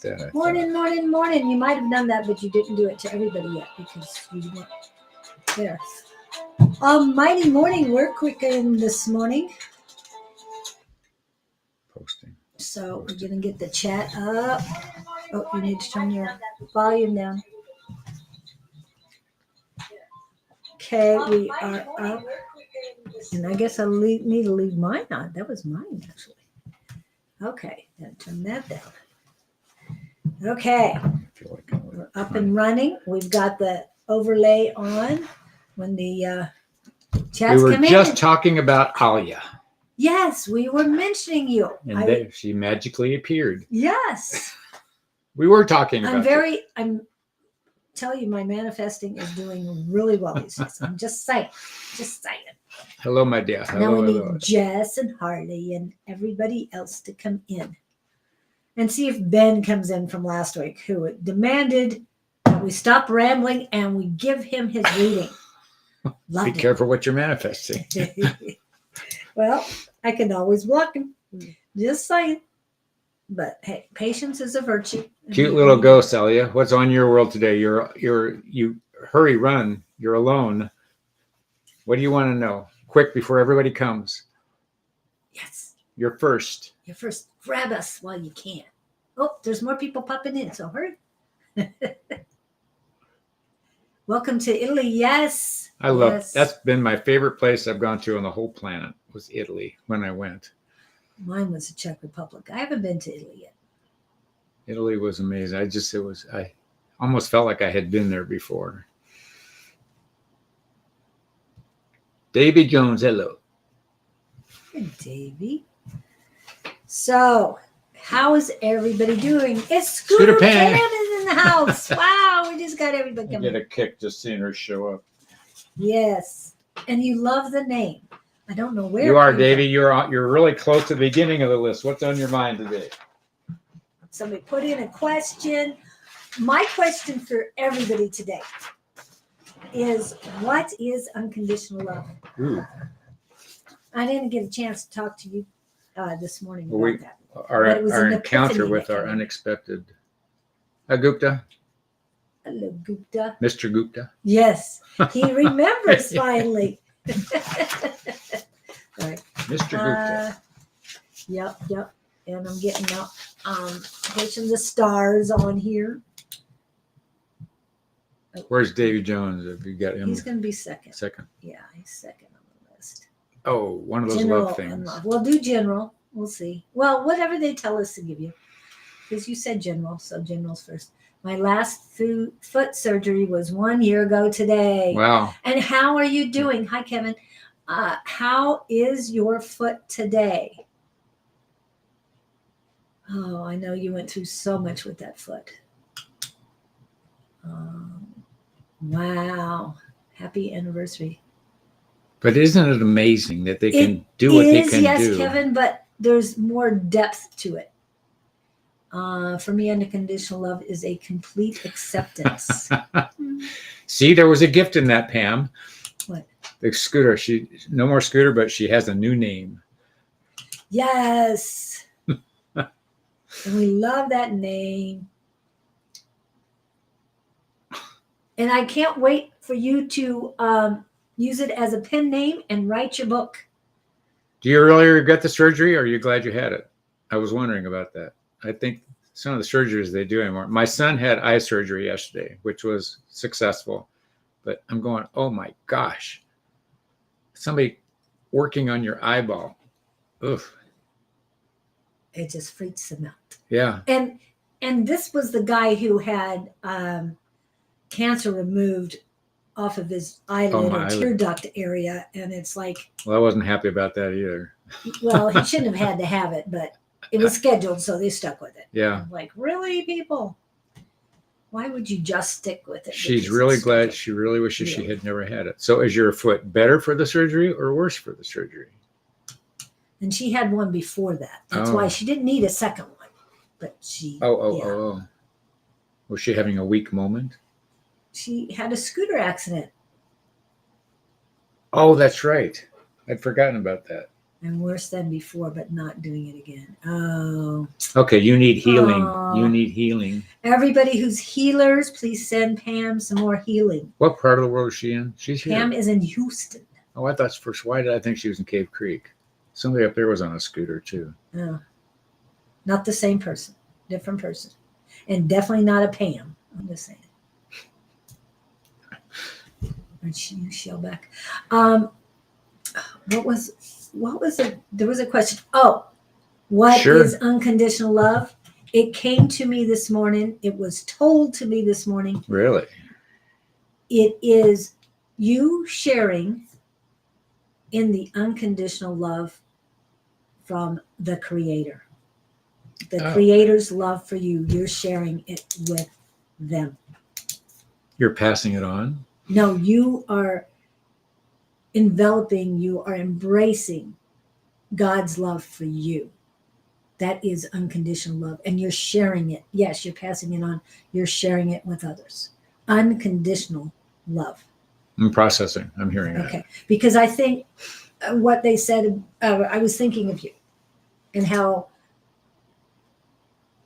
that. Morning. You might have done that, but you didn't do it to everybody yet because you weren't there. Mighty morning. We're quick in this morning. Posting. So we're going to get the chat up. Oh, you need to turn your volume down. Okay, we are up. And I guess I need to leave mine on. That was mine, actually. Okay, then turn that down. Okay, we're up and running. We've got the overlay on when the chats come in. We were just talking about Alia. Yes, we were mentioning you. And there she magically appeared. Yes. We were talking about I'm telling you, my manifesting is doing really well these days. I'm just saying. Hello, my dear. Now we need Jess and Harley and everybody else to come in. And see if Ben comes in from last week, who demanded that we stop rambling and we give him his reading. Be careful what you're manifesting. Well, I can always block him. Just saying. But hey, patience is a virtue. Cute little ghost, Elia. What's on your world today? You hurry, run. You're alone. What do you want to know? Quick before everybody comes. Yes. You're first. You're first. Grab us while you can. Oh, there's more people popping in, so hurry. Welcome to Italy. Yes. I love that's been my favorite place I've gone to on the whole planet was Italy when I went. Mine was the Czech Republic. I haven't been to Italy yet. Italy was amazing. I almost felt like I had been there before. Davy Jones, hello. Hey, Davy. So, how is everybody doing? It's Scooter Pan is in the house. Wow, we just got everybody coming. I get a kick just seeing her show up. Yes, and you love the name. I don't know where you are, Davy. You're really close to the beginning of the list. What's on your mind today? Somebody put in a question. My question for everybody today is, what is unconditional love? Ooh. I didn't get a chance to talk to you this morning about that. Our encounter with our unexpected Gupta. Hello, Gupta. Mr. Gupta. Yes, he remembers finally. Right. Mr. Gupta. Yep. And I'm getting out pushing the stars on here. Where's Davy Jones? Have you got him? He's going to be second. Second. Yeah, he's second on the list. Oh, one of those general love things. We'll do general. We'll see. Well, whatever they tell us to give you. Because you said general, so general's first. My last foot surgery was 1 year ago today. Wow. And how are you doing? Hi, Kevin. How is your foot today? Oh, I know you went through so much with that foot. Wow. Happy anniversary. But isn't it amazing that they can do what they can do? Yes, Kevin, but there's more depth to it. For me, unconditional love is a complete acceptance. See, there was a gift in that, Pam. What? The Scooter. No more Scooter, but she has a new name. Yes. And we love that name. And I can't wait for you to use it as a pen name and write your book. Do you really regret the surgery, or are you glad you had it? I was wondering about that. I think some of the surgeries they do anymore. My son had eye surgery yesterday, which was successful. But I'm going, oh my gosh. Somebody working on your eyeball. Oof. It just freaks them out. Yeah. And this was the guy who had cancer removed off of his eyelid or tear duct area. And it's like... Well, I wasn't happy about that either. Well, he shouldn't have had to have it, but it was scheduled, so they stuck with it. Yeah. I'm like, really, people? Why would you just stick with it? She's really glad. She really wishes she had never had it. So is your foot better for the surgery or worse for the surgery? And she had one before that. That's why she didn't need a second one. But she... Oh. Was she having a weak moment? She had a scooter accident. Oh, that's right. I'd forgotten about that. I'm worse than before, but not doing it again. Oh. Okay, you need healing. Aw. You need healing. Everybody who's healers, please send Pam some more healing. What part of the world is she in? She's here. Pam is in Houston. Oh, I thought first. Why did I think she was in Cave Creek? Somebody up there was on a scooter too. Oh. Not the same person. Different person. And definitely not a Pam. I'm just saying. Aren't you Shellback? What was it? There was a question. Oh, what is unconditional love? It came to me this morning. It was told to me this morning. Really? It is you sharing in the unconditional love from the Creator. The Creator's love for you. You're sharing it with them. You're passing it on? No, you are enveloping, you are embracing God's love for you. That is unconditional love. And you're sharing it. Yes, you're passing it on. You're sharing it with others. Unconditional love. I'm processing. I'm hearing that. Okay. Because I think what they said, I was thinking of you and how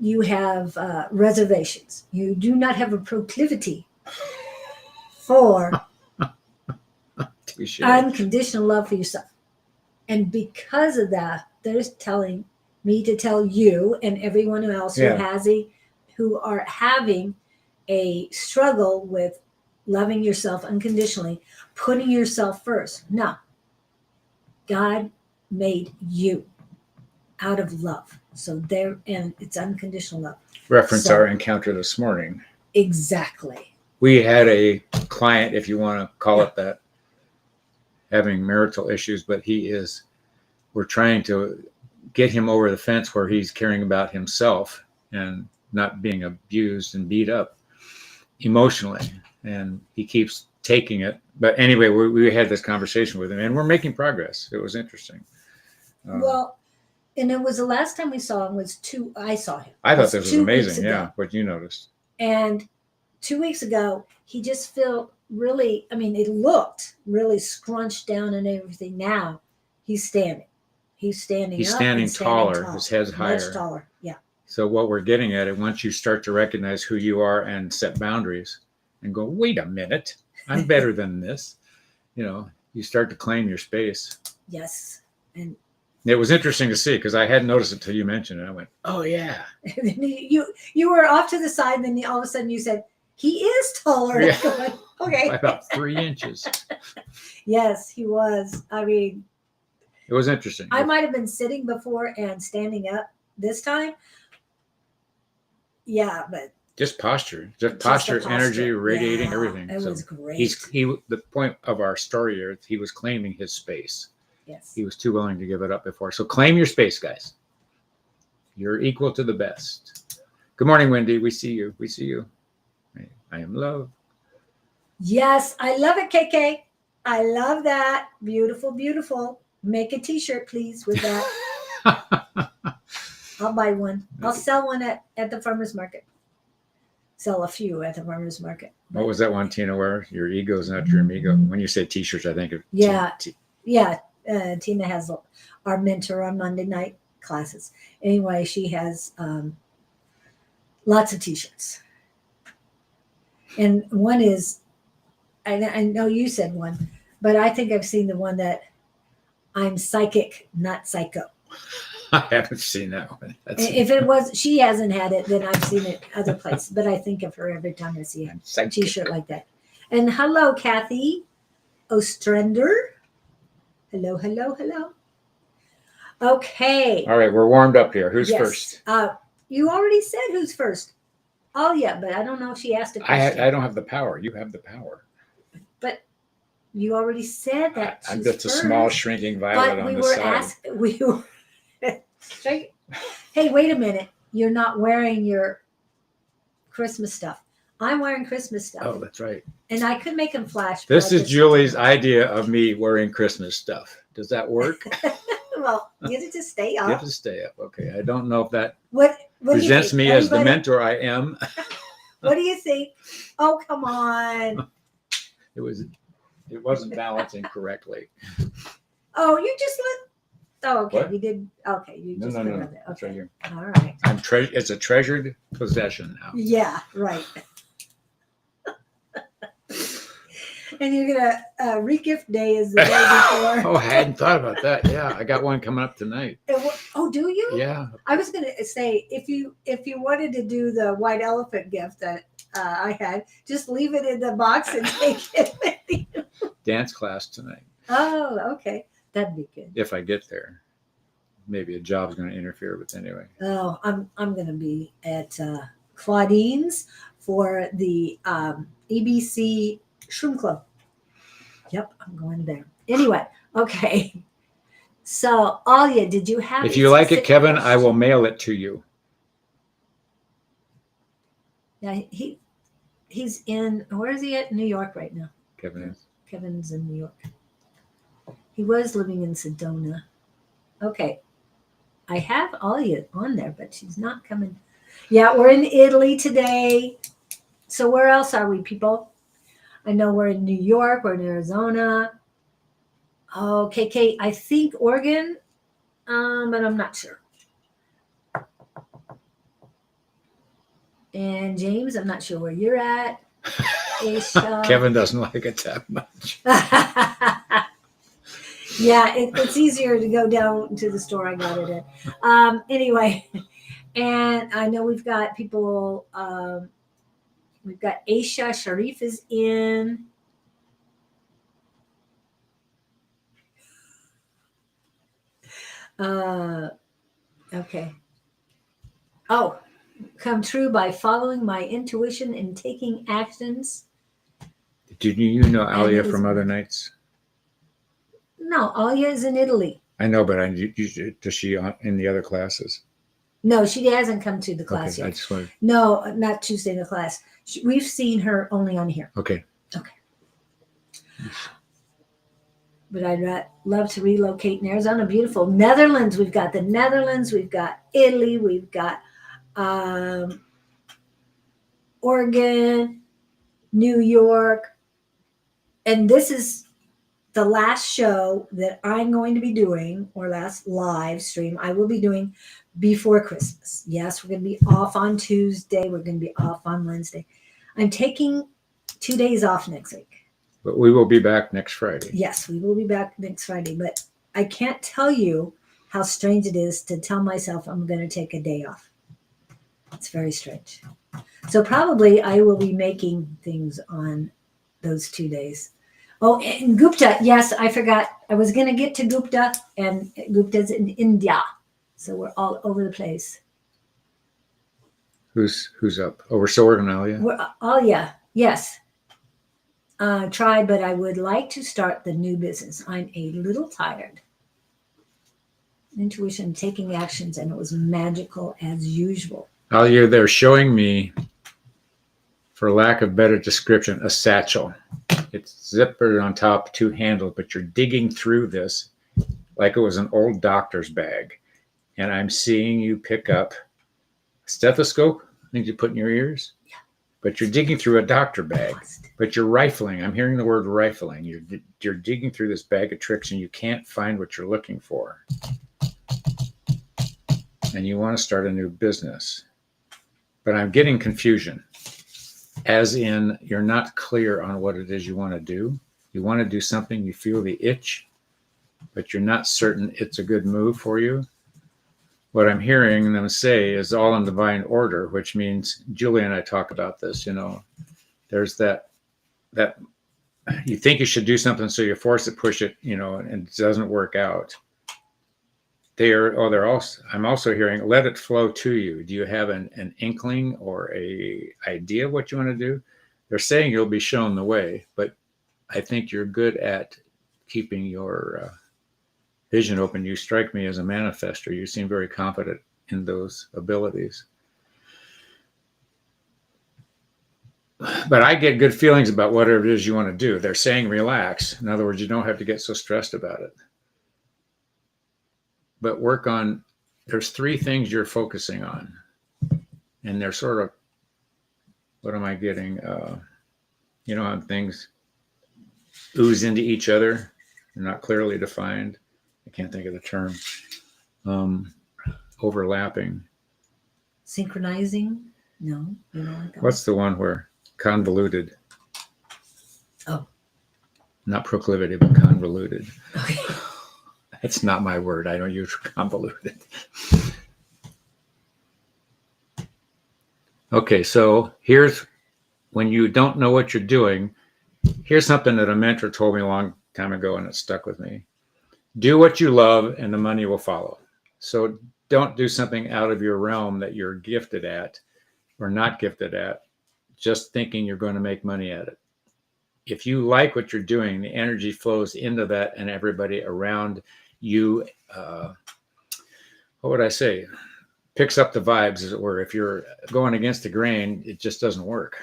you have reservations. You do not have a proclivity for unconditional love for yourself. And because of that, they're telling me to tell you and everyone else who are having a struggle with loving yourself unconditionally, putting yourself first. No. God made you out of love. So there, and it's unconditional love. Reference our encounter this morning. Exactly. We had a client, if you want to call it that, having marital issues, but we're trying to get him over the fence where he's caring about himself and not being abused and beat up emotionally. And he keeps taking it. But anyway, we had this conversation with him and we're making progress. It was interesting. And it was the last time we saw him I saw him. I thought this was amazing. Yeah. What you noticed. And 2 weeks ago, he just felt really, it looked really scrunched down and everything. Now he's standing. He's standing taller. His head's higher. Much taller. Yeah. So what we're getting at it, once you start to recognize who you are and set boundaries and go, wait a minute, I'm better than this. You start to claim your space. Yes. And it was interesting to see because I hadn't noticed it until you mentioned it. I went, oh yeah. you were off to the side, and then all of a sudden you said, he is taller. Yeah. Going, okay. By about 3 inches. Yes, he was. It was interesting. I might have been sitting before and standing up this time. Yeah, but just posture, energy, radiating, everything. It was great. The point of our story here, he was claiming his space. Yes. He was too willing to give it up before. So claim your space, guys. You're equal to the best. Good morning, Wendy. We see you. I am love. Yes, I love it, KK. I love that. Beautiful, beautiful. Make a t-shirt, please, with that. I'll buy one. I'll sell one at the farmer's market. Sell a few at the farmer's market. What was that one, Tina, where your ego is not your amigo? When you say t-shirts, I think of Tina has our mentor on Monday night classes. Anyway, she has lots of t-shirts. And one is, I know you said one, but I think I've seen the one that I'm psychic, not psycho. I haven't seen that one. If it was, she hasn't had it, then I've seen it other places. But I think of her every time I see a t-shirt like that. And hello, Kathy Ostrander. Hello, hello, hello. Okay. All right, we're warmed up here. Who's first? You already said who's first. Oh, yeah, but I don't know if she asked a question. I don't have the power. You have the power. But you already said that. I'm just a small shrinking violet on the side. We were hey, wait a minute. You're not wearing your Christmas stuff. I'm wearing Christmas stuff. Oh, that's right. And I could make them flash. This is Julie's idea of me wearing Christmas stuff. Does that work? Well, get it to stay up. Get it to stay up. Okay. I don't know if that what presents me as the mentor I am. What do you think? Oh, come on. It wasn't balancing correctly. Oh, you just Oh, okay. What? We did. Okay, you No, just no, put no, it no. on there. It's Okay. right here. All right. It's a treasured possession now. Yeah, right. And you're gonna regift day is the day before. Oh, I hadn't thought about that. Yeah, I got one coming up tonight. Oh, do you? Yeah. I was gonna say if you wanted to do the white elephant gift that I had, just leave it in the box and take it with you. Dance class tonight. Oh, okay, that'd be good. If I get there. Maybe a job's going to interfere, but anyway. Oh, I'm gonna be at Claudene's for the EBC Shroom Club. Yep, I'm going there. Anyway, okay. So, Alia, did you have? If a you like it, specific Kevin, I question? will mail it to you. Yeah, he's in. Where is he at? New York right now. Kevin is. Kevin's in New York. He was living in Sedona. Okay, I have Alia on there, but she's not coming. Yeah, we're in Italy today. So where else are we, people? I know we're in New York. We're in Arizona. Oh, KK, I think Oregon, but I'm not sure. And James, I'm not sure where you're at. Aisha. Kevin doesn't like it that much. Yeah, it's easier to go down to the store I got it at. Anyway, and I know we've got people. We've got Aisha Sharif is in. Okay. Oh, come true by following my intuition and taking actions. Did you know And Alia it is- from other nights? No, Alia is in Italy. I know, but does she in the other classes? No, she hasn't come to the class Okay, I yet. just wanted. No, not Tuesday in the class. We've seen her only on here. Okay. But I'd love to relocate in Arizona. Beautiful. Netherlands. We've got the Netherlands. We've got Italy. We've got Oregon, New York. And this is the last show that I'm going to be doing, or last live stream I will be doing before Christmas. Yes, we're going to be off on Tuesday. We're going to be off on Wednesday. I'm taking 2 days off next week. But we will be back next Friday. Yes, we will be back next Friday. But I can't tell you how strange it is to tell myself I'm going to take a day off. It's very strange. So probably I will be making things on those 2 days. Oh, and Gupta. Yes, I forgot. I was going to get to Gupta, and Gupta's in India. So we're all over the place. Who's up? Oh, we're still working on Alia? We're, yes. Try, but I would like to start the new business. I'm a little tired. Intuition, taking actions, and it was magical as usual. Alia, they're showing me, for lack of better description, a satchel. It's zippered on top, two handles, but you're digging through this like it was an old doctor's bag. And I'm seeing you pick up a stethoscope, things you put in your ears. Yeah. But you're digging through a doctor bag. But you're rifling. I'm hearing the word rifling. You're digging through this bag of tricks and you can't find what you're looking for. And you want to start a new business. But I'm getting confusion. As in, you're not clear on what it is you want to do. You want to do something, you feel the itch, but you're not certain it's a good move for you. What I'm hearing them say is all in divine order, which means Julie and I talk about this, there's that you think you should do something, so you force it, push it, and it doesn't work out. I'm also hearing, let it flow to you. Do you have an inkling or a idea of what you want to do? They're saying you'll be shown the way, but I think you're good at keeping your vision open. You strike me as a manifester. You seem very confident in those abilities. But I get good feelings about whatever it is you want to do. They're saying relax. In other words, you don't have to get so stressed about it. But there's 3 things you're focusing on. And they're sort of, what am I getting? How things ooze into each other. They're not clearly defined. I can't think of the term. Overlapping. Synchronizing? No, you don't like that. What's the one where convoluted? Oh. Not proclivity, but convoluted. Okay. That's not my word. I don't use convoluted. Okay, so here's when you don't know what you're doing. Here's something that a mentor told me a long time ago, and it stuck with me. Do what you love, and the money will follow. So don't do something out of your realm that you're gifted at or not gifted at, just thinking you're going to make money at it. If you like what you're doing, the energy flows into that, and everybody around you, what would I say, picks up the vibes, as it were. If you're going against the grain, it just doesn't work.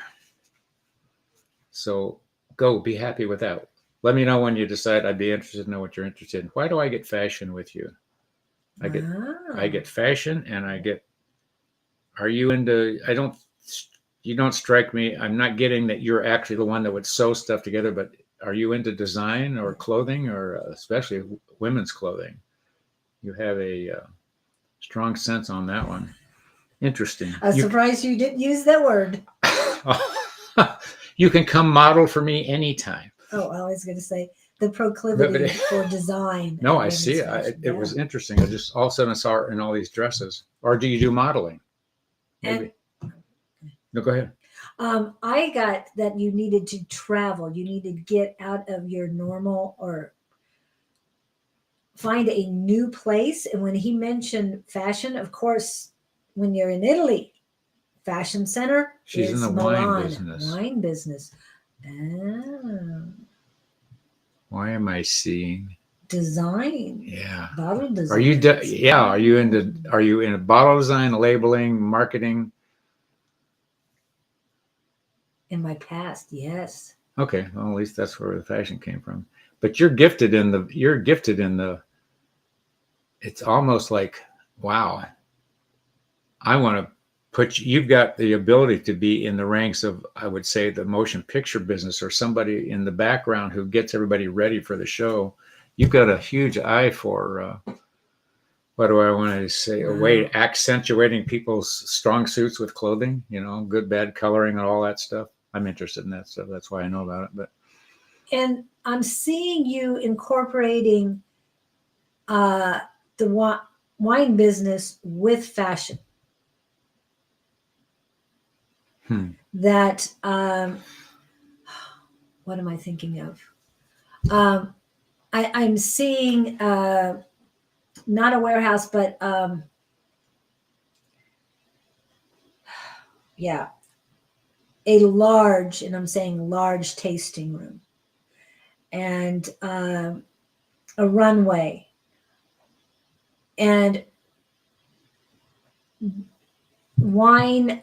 So go, be happy with that. Let me know when you decide. I'd be interested to know what you're interested in. Why do I get fashion with you? I get fashion, and I get, are you into, you don't strike me. I'm not getting that you're actually the one that would sew stuff together, but are you into design or clothing, or especially women's clothing? You have a strong sense on that one. Interesting. I'm surprised you didn't use that word. You can come model for me anytime. Oh, I was going to say the proclivity for design. No, I see it. It was interesting. I just all of a sudden I saw her in all these dresses. Or do you do modeling? Maybe. No, go ahead. I got that you needed to travel. You need to get out of your normal or find a new place. And when he mentioned fashion, of course, when you're in Italy, fashion center. She's in the wine business. Wine business. Oh. Why am I seeing design? Yeah. Bottle design. Are you are you in bottle design, labeling, marketing? In my past, yes. Okay, well, at least that's where the fashion came from. But you're gifted in the it's almost like, wow, I want to put you've got the ability to be in the ranks of, I would say, the motion picture business, or somebody in the background who gets everybody ready for the show. You've got a huge eye for what do I want to say? A way accentuating people's strong suits with clothing, good, bad coloring and all that stuff. I'm interested in that stuff. That's why I know about it. And I'm seeing you incorporating the wine business with fashion. That what am I thinking of? I'm seeing not a warehouse, but a large, and I'm saying large tasting room, and a runway, and wine.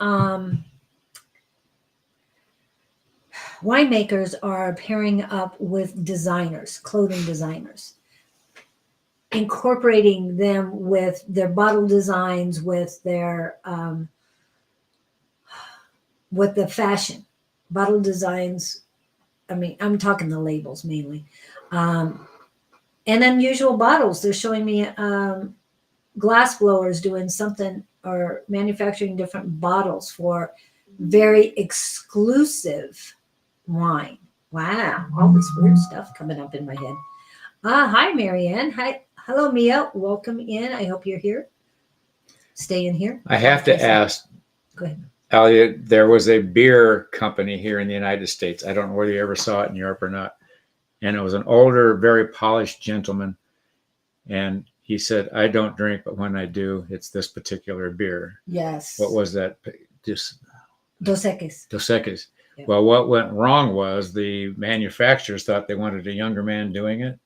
Winemakers are pairing up with designers, clothing designers, incorporating them with their bottle designs, with their with the fashion bottle designs. I mean, I'm talking the labels mainly, and unusual bottles. They're showing me glass blowers doing something or manufacturing different bottles for very exclusive wine. Wow, all this weird stuff coming up in my head. Hi, Marianne. Hi, hello, Mia. Welcome in. I hope you're here. Stay in here. I have to ask. Go ahead. Elliot, there was a beer company here in the United States. I don't know whether you ever saw it in Europe or not. And it was an older, very polished gentleman. And he said, I don't drink, but when I do, it's this particular beer. Yes. What was that? Just Dos Equis. Dos Equis. Yeah. Well, what went wrong was the manufacturers thought they wanted a younger man doing it.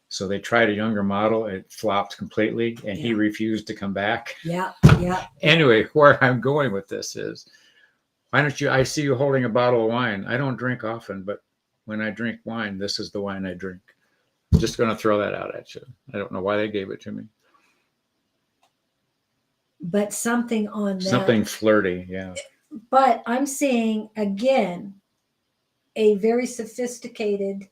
So they tried a younger model. It flopped completely, and he refused to come back. Yeah. Anyway, where I'm going with this is, why don't you, I see you holding a bottle of wine. I don't drink often, but when I drink wine, this is the wine I drink. I'm just going to throw that out at you. I don't know why they gave it to me. But something on that. Something flirty, yeah. But I'm seeing, again, a very sophisticated,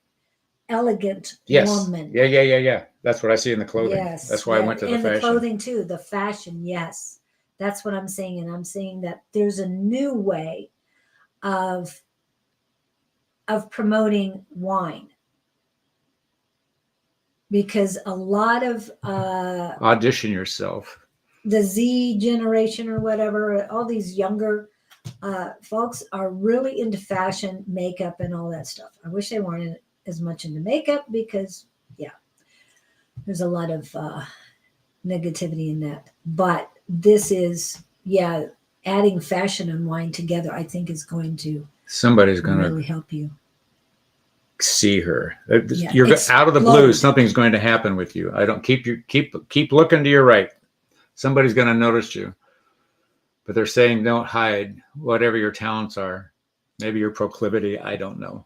elegant Yes. woman. Yeah. That's what I see in the clothing. Yes. That's why I went to the and fashion. the clothing too, the fashion. Yes. That's what I'm saying. And I'm saying that there's a new way of promoting wine, because a lot of Audition yourself. the Z generation or whatever, all these younger folks are really into fashion, makeup, and all that stuff. I wish they weren't as much into makeup, because, yeah, there's a lot of negativity in that. But this is, yeah, adding fashion and wine together, I think, is going to Somebody's going to really help you. see her. Yeah, You're out of the blue. explode. Something's going to happen with you. I don't keep looking to your right. Somebody's going to notice you. But they're saying don't hide whatever your talents are. Maybe your proclivity. I don't know.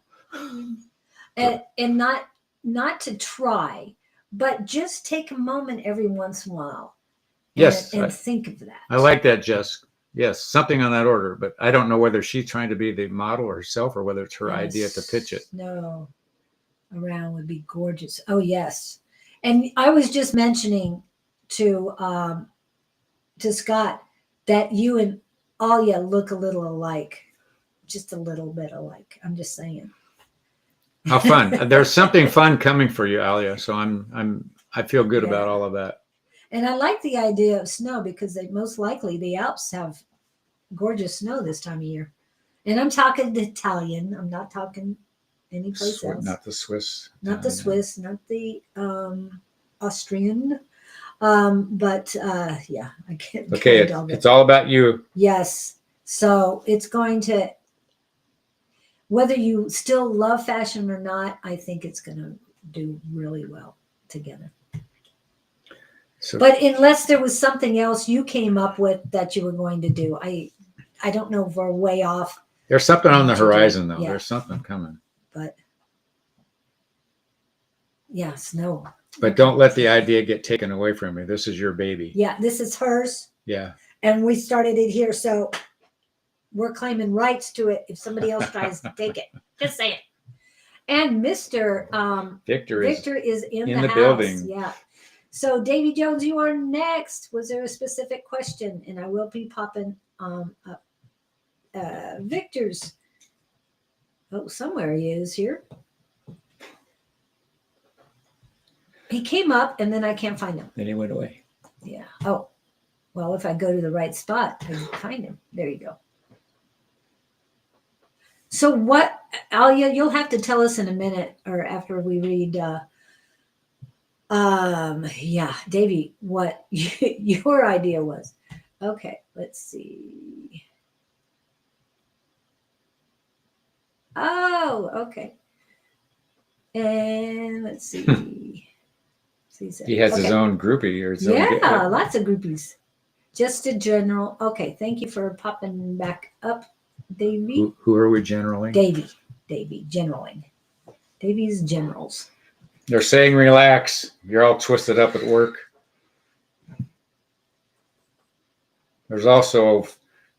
And not to try, but just take a moment every once in a while. Yes, and think of that. I like that, Jess. Yes, something on that order. But I don't know whether she's trying to be the model herself or whether it's her idea to pitch it. No, around would be gorgeous. Oh yes, and I was just mentioning to Scott that you and Alia look a little alike, just a little bit alike. I'm just saying. How fun! There's something fun coming for you, Alia. So I feel good Yeah. about all of that. And I like the idea of snow, because they most likely the Alps have gorgeous snow this time of year. And I'm talking Italian. I'm not talking any place else. Not the Swiss. Not the Swiss, not the Austrian. But yeah, I can't. Okay, it's all about you. Yes. So it's going to, whether you still love fashion or not, I think it's going to do really well together. So, but unless there was something else you came up with that you were going to do, I don't know if we're way off. There's something on the horizon, though. Yeah. There's something coming. But yeah, snow. But don't let the idea get taken away from you. This is your baby. Yeah, this is hers. Yeah. And we started it here, so we're claiming rights to it if somebody else tries to take it. Just say it. And Mr. Victor is in the house. Building. Yeah. So, Davy Jones, you are next. Was there a specific question? And I will be popping up Victor's. Oh, somewhere he is here. He came up, and then I can't find him. Then he went away. Yeah. Oh, well, if I go to the right spot, I can find him. There you go. So what, Alia, you'll have to tell us in a minute, or after we read yeah, Davey, what your idea was. Okay, let's see. Oh, okay. And let's see. He has his own groupie or his own lots of groupies. Just a general. Okay, thank you for popping back up, Davey. Who are we generaling? Davey, generaling. Davey's generals. They're saying relax. You're all twisted up at work. There's also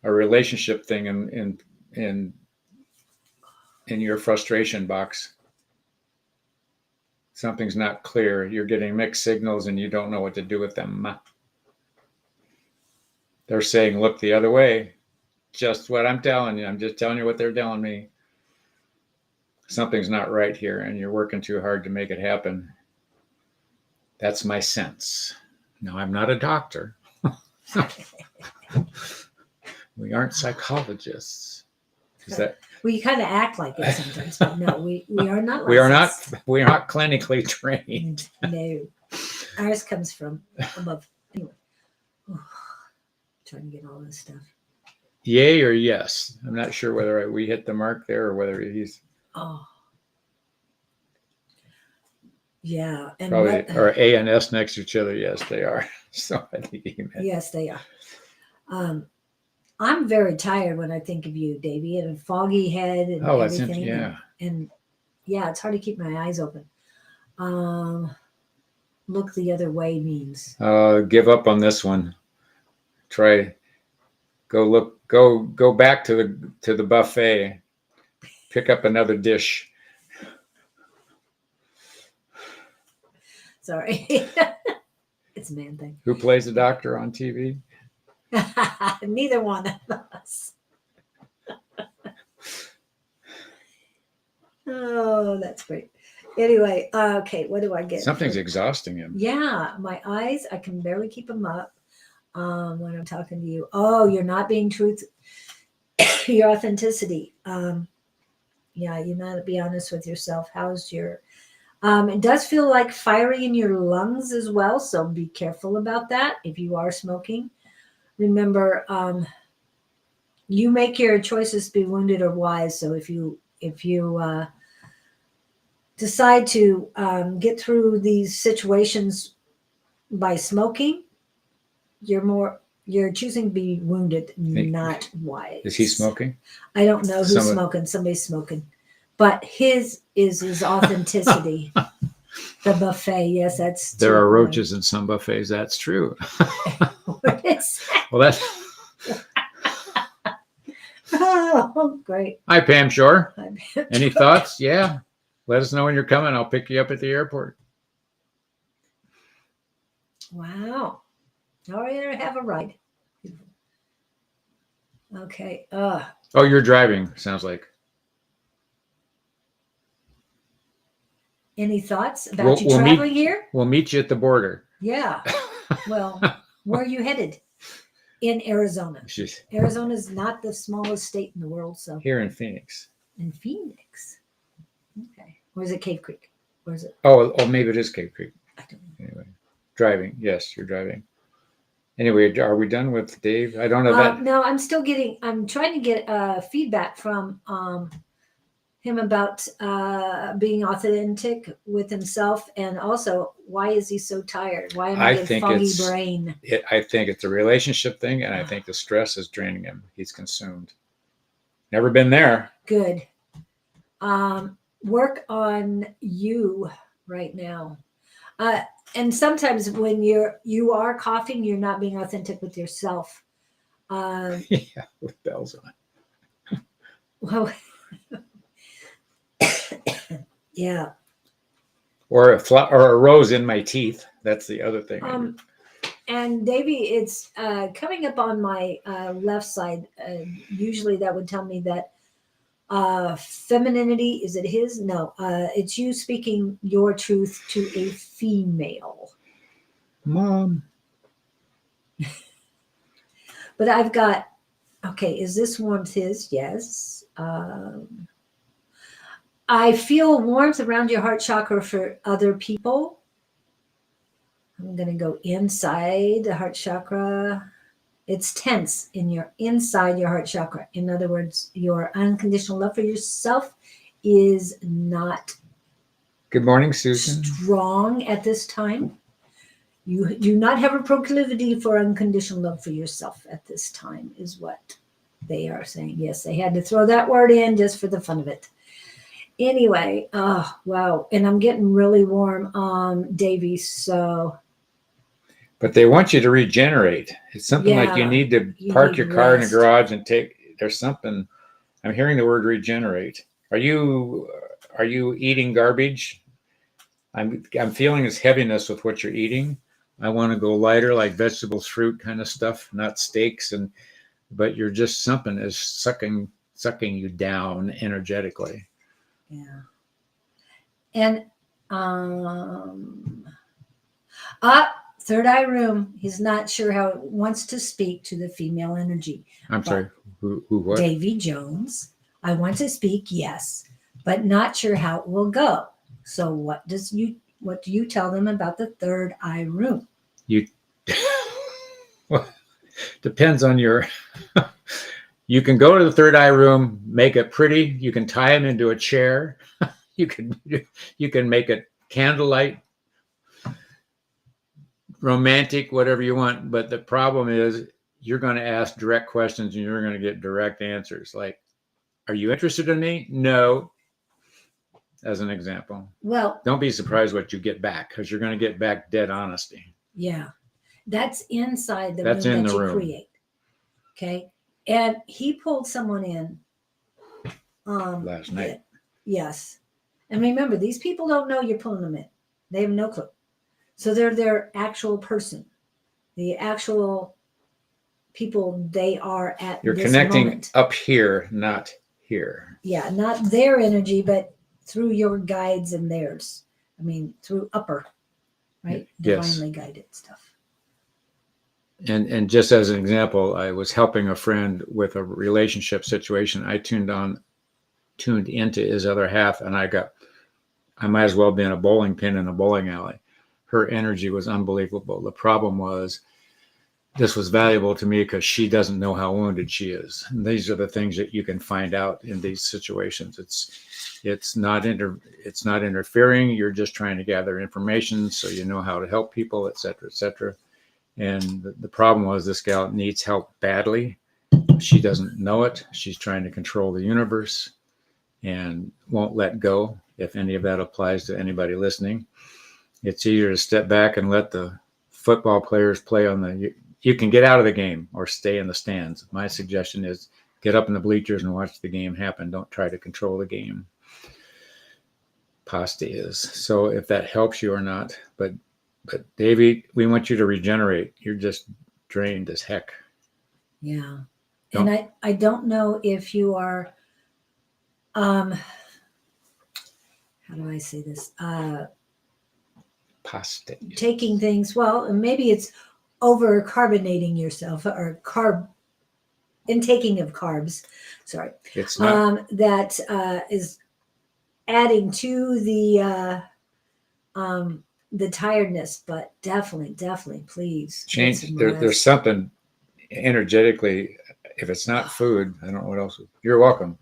a relationship thing in your frustration box. Something's not clear. You're getting mixed signals and you don't know what to do with them. They're saying, look the other way. Just what I'm telling you. I'm just telling you what they're telling me. Something's not right here and you're working too hard to make it happen. That's my sense. No, I'm not a doctor. We aren't psychologists. Is that? Well, you kind of act like it sometimes, but no, we are not. We are not clinically trained. No, ours comes from above. Anyway, trying to get all this stuff. Yay or yes? I'm not sure whether we hit the mark there or whether he's. Oh, yeah, and probably are A and S next to each other. Yes, they are. So I think he meant. Yes, they are. I'm very tired when I think of you, Davey, and a foggy head and everything. Yeah. And yeah, it's hard to keep my eyes open. Look the other way means. Give up on this one. Try. Go back to the buffet. Pick up another dish. Sorry. It's a man thing. Who plays the doctor on TV? Neither one of us. Oh, that's great. Anyway, okay, what do I get? Something's exhausting him. Yeah, my eyes, I can barely keep them up when I'm talking to you. Oh, you're not being truth, your authenticity. Yeah, you're not be honest with yourself. How's your it does feel like fiery in your lungs as well, so be careful about that if you are smoking. Remember, you make your choices to be wounded or wise. So if you decide to get through these situations by smoking, you're choosing to be wounded, not wise. Is he smoking? I don't know who's smoking. Somebody's smoking, but his is his authenticity. The buffet, yes, that's there are roaches in some buffets. That's true. What is that? Well, that's. Oh, great. Hi, Pam Shore. Hi, Pam. Any thoughts? Yeah. Let us know when you're coming. I'll pick you up at the airport. Wow. All right, have a ride. Okay. Oh, you're driving, sounds like. Any thoughts about you traveling here? We'll meet you at the border. Yeah. Well, where are you headed? In Arizona. Arizona is not the smallest state in the world, so. Here in Phoenix. In Phoenix. Okay. Or is it Cave Creek? Where is it? Oh, maybe it is Cave Creek. I don't know. Anyway, driving. Yes, you're driving. Anyway, are we done with Dave? I don't know that. No, I'm trying to get feedback from him about being authentic with himself, and also why is he so tired? Why am I getting foggy brain? I think it's a relationship thing, and I think the stress is draining him. He's consumed. Never been there. Good. Work on you right now. And sometimes when you are coughing, you're not being authentic with yourself. Yeah, with bells on. Well, yeah. Or a rose in my teeth. That's the other thing. And Davey, it's coming up on my left side. Usually that would tell me that femininity, is it his? No, it's you speaking your truth to a female. Mom. But I've got, okay, is this warmth his? Yes. I feel warmth around your heart chakra for other people. I'm going to go inside the heart chakra. It's tense inside your heart chakra. In other words, your unconditional love for yourself is not Good morning, Susan. Strong at this time. You do not have a proclivity for unconditional love for yourself at this time, is what they are saying. Yes, they had to throw that word in just for the fun of it. Anyway, oh, wow. And I'm getting really warm, Davey, so. But they want you to regenerate. It's something like you need to park your car in the garage and there's something, I'm hearing the word regenerate. Are you eating garbage? I'm feeling this heaviness with what you're eating. I want to go lighter, like vegetables, fruit kind of stuff, not steaks, but you're just something is sucking you down energetically. Yeah. And third eye room, he's not sure how it wants to speak to the female energy. I'm sorry, who what? Davy Jones. I want to speak, yes, but not sure how it will go. So what do you tell them about the third eye room? Well, depends on your you can go to the third eye room, make it pretty, you can tie them into a chair, you can make it candlelight, romantic, whatever you want, but the problem is you're going to ask direct questions and you're going to get direct answers, like, are you interested in me? No. As an example. Well, don't be surprised what you get back, because you're going to get back dead honesty. Yeah. That's inside the room that you create. Okay. And he pulled someone in last night. Yes. And remember, these people don't know you're pulling them in. They have no clue. So they're their actual person, the actual people they are at You're this connecting moment. up here, not here. Yeah, not their energy, but through your guides and theirs. I mean, through upper, right? Yes. Divinely guided stuff. And just as an example, I was helping a friend with a relationship situation. I tuned into his other half, and I might as well be in a bowling pin in a bowling alley. Her energy was unbelievable. The problem was, this was valuable to me because she doesn't know how wounded she is. And these are the things that you can find out in these situations. It's not interfering. You're just trying to gather information so you know how to help people, et cetera, et cetera. And the problem was, this gal needs help badly. She doesn't know it. She's trying to control the universe and won't let go. If any of that applies to anybody listening, it's easier to step back and let the football players play you can get out of the game or stay in the stands. My suggestion is get up in the bleachers and watch the game happen. Don't try to control the game. Pasta is. So if that helps you or not, but Davey, we want you to regenerate. You're just drained as heck. Yeah. And I don't know if you are, how do I say this? Pasta. Taking things, well, maybe it's over carbonating yourself or intaking of carbs. Sorry. It's not. That is adding to the tiredness, but definitely, please Change. There's something energetically. If it's not food, I don't know what else. You're welcome.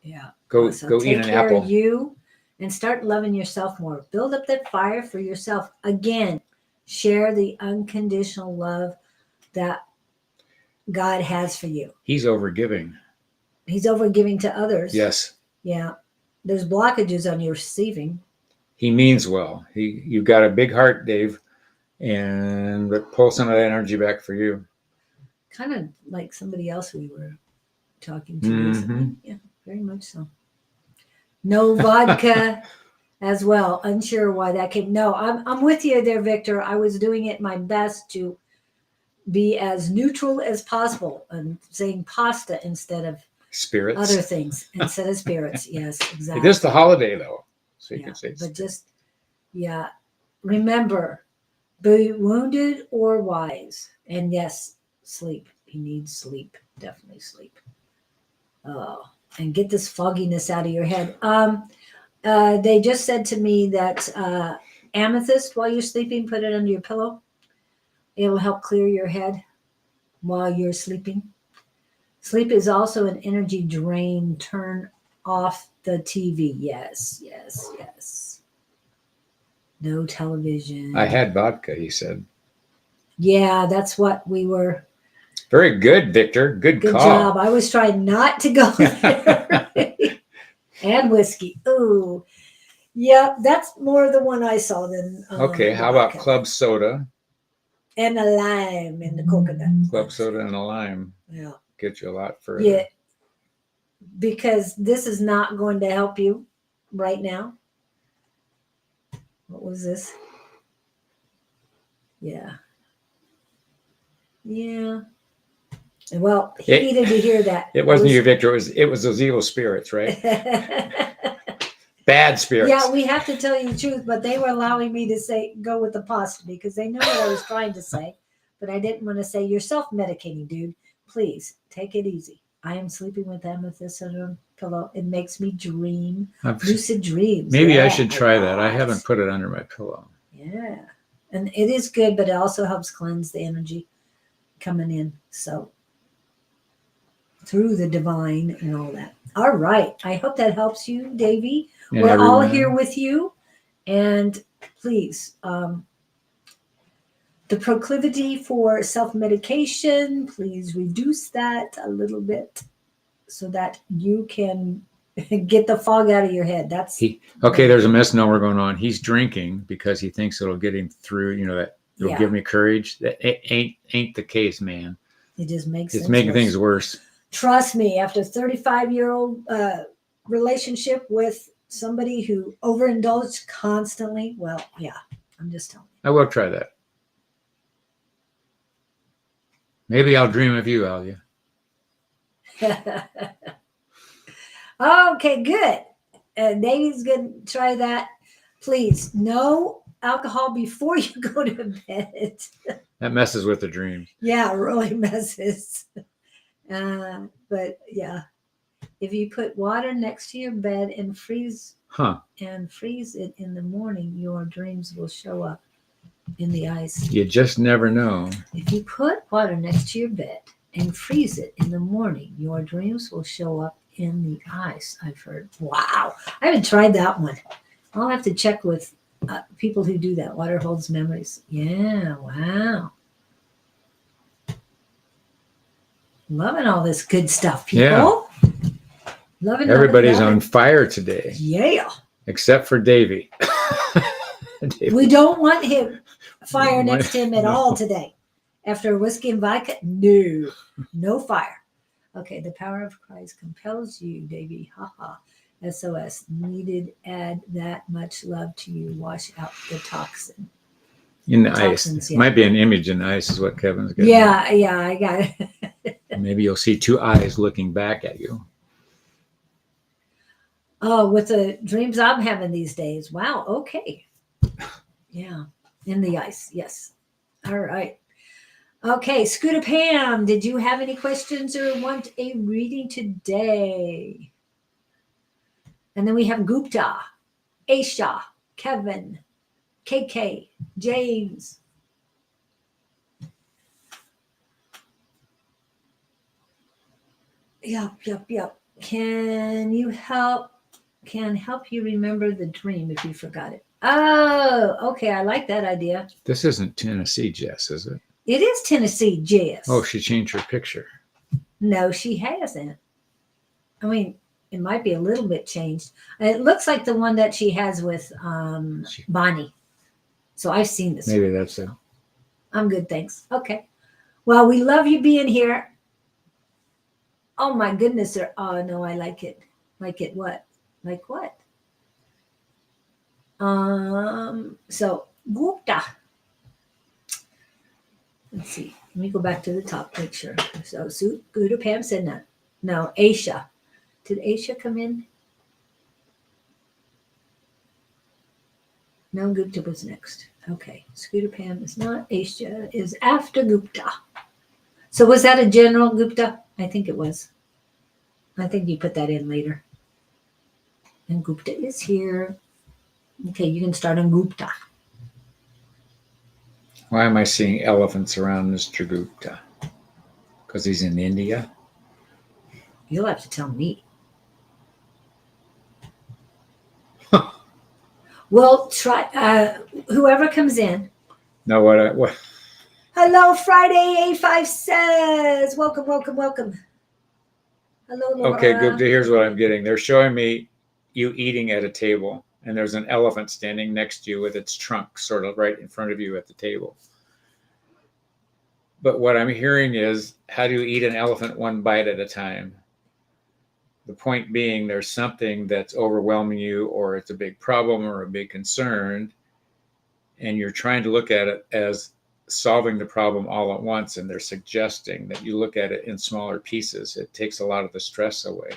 Yeah. Go Take eat an care apple. of you and start loving yourself more. Build up that fire for yourself. Again, share the unconditional love that God has for you. He's overgiving. He's overgiving to others. Yes. Yeah. There's blockages on your receiving. He means well. You've got a big heart, Dave, and pull some of that energy back for you. Kind of like somebody else we were talking to recently. Yeah, very much so. No vodka as well. Unsure why that came. No, I'm with you there, Victor. I was doing it my best to be as neutral as possible and saying pasta instead of spirits. Other things instead of spirits. Yes, exactly. It is the holiday though, so you can say. But just remember, be wounded or wise, and yes, sleep. He needs sleep. Definitely sleep. Oh, and get this fogginess out of your head. They just said to me that amethyst, while you're sleeping, put it under your pillow. It'll help clear your head while you're sleeping. Sleep is also an energy drain. Turn off the TV. Yes. No television. I had vodka, he said. Yeah, that's what we were. Very good, Victor. Good call. Job. I was trying not to go there. And whiskey. Ooh. Yeah, that's more the one I saw than. Okay, how about club soda? And a lime and the coconut. Club soda and a lime. Yeah. Get you a lot further. Yeah. Because this is not going to help you right now. What was this? Yeah. Well, he needed to hear that. It wasn't you, Victor. It was those evil spirits, right? Bad spirits. Yeah, we have to tell you the truth, but they were allowing me to go with the pasta because they know what I was trying to say, but I didn't want to say you're self-medicating, dude. Please take it easy. I am sleeping with amethyst on a pillow. It makes me dream lucid dreams. Maybe I should try that. I haven't put it under my pillow. Yeah, and it is good, but it also helps cleanse the energy coming in. So through the divine and all that. All right. I hope that helps you, Davey. And we're everyone. all here with you. And please, the proclivity for self-medication, please reduce that a little bit so that you can get the fog out of your head. There's a misnomer going on. He's drinking because he thinks it'll get him through, that it'll give me courage. That ain't the case, man. It just makes it's making things worse. Trust me, after a 35-year-old relationship with somebody who overindulged constantly, well, yeah, I'm just telling you. I will try that. Maybe I'll dream of you, Alia. Okay, good. David's going to try that. Please, no alcohol before you go to bed. That messes with the dreams. Yeah, it really messes. But yeah, if you put water next to your bed and freeze it in the morning, your dreams will show up in the ice. You just never know. If you put water next to your bed and freeze it in the morning, your dreams will show up in the ice. I've heard. Wow. I haven't tried that one. I'll have to check with people who do that. Water holds memories. Yeah. Wow. Loving all this good stuff, people. Yeah. Loving Everybody's on fire today. Yeah. Except for Davey. We don't want him fire next to him at all today. After whiskey and vodka, no fire. Okay, the power of Christ compels you, Davey. Haha. SOS. Needed. Add that much love to you. Wash out the toxin. In the ice. Might be an image in the ice is what Kevin's getting. Yeah, I got it. Maybe you'll see two eyes looking back at you. Oh, with the dreams I'm having these days. Wow, okay. Yeah, in the ice. Yes. All right. Okay, Scooter Pam, did you have any questions or want a reading today? And then we have Gupta, Aisha, Kevin, KK, James. Yep. Can help you remember the dream if you forgot it. Oh, okay. I like that idea. This isn't Tennessee Jess, is it? It is Tennessee Jess. Oh, she changed her picture. No, she hasn't. I mean, it might be a little bit changed. It looks like the one that she has with Bonnie. So I've seen this. Maybe that's it. I'm good, thanks. Okay. Well, we love you being here. Oh my goodness. Oh no, I like it. Like it what? Like what? So Gupta. Let's see. Let me go back to the top picture. So Scooter Pam said no. No, Aisha. Did Aisha come in? No, Gupta was next. Okay. Scooter Pam is not. Aisha is after Gupta. So was that a general Gupta? I think it was. I think you put that in later. And Gupta is here. Okay, you can start on Gupta. Why am I seeing elephants around Mr. Gupta? Because he's in India? You'll have to tell me. Well, try whoever comes in. No, what? Hello, Friday A5 says. Welcome. Hello, Laura. Okay, Gupta, here's what I'm getting. They're showing me you eating at a table, and there's an elephant standing next to you with its trunk sort of right in front of you at the table. But what I'm hearing is, how do you eat an elephant one bite at a time? The point being, there's something that's overwhelming you, or it's a big problem or a big concern, and you're trying to look at it as solving the problem all at once, and they're suggesting that you look at it in smaller pieces. It takes a lot of the stress away.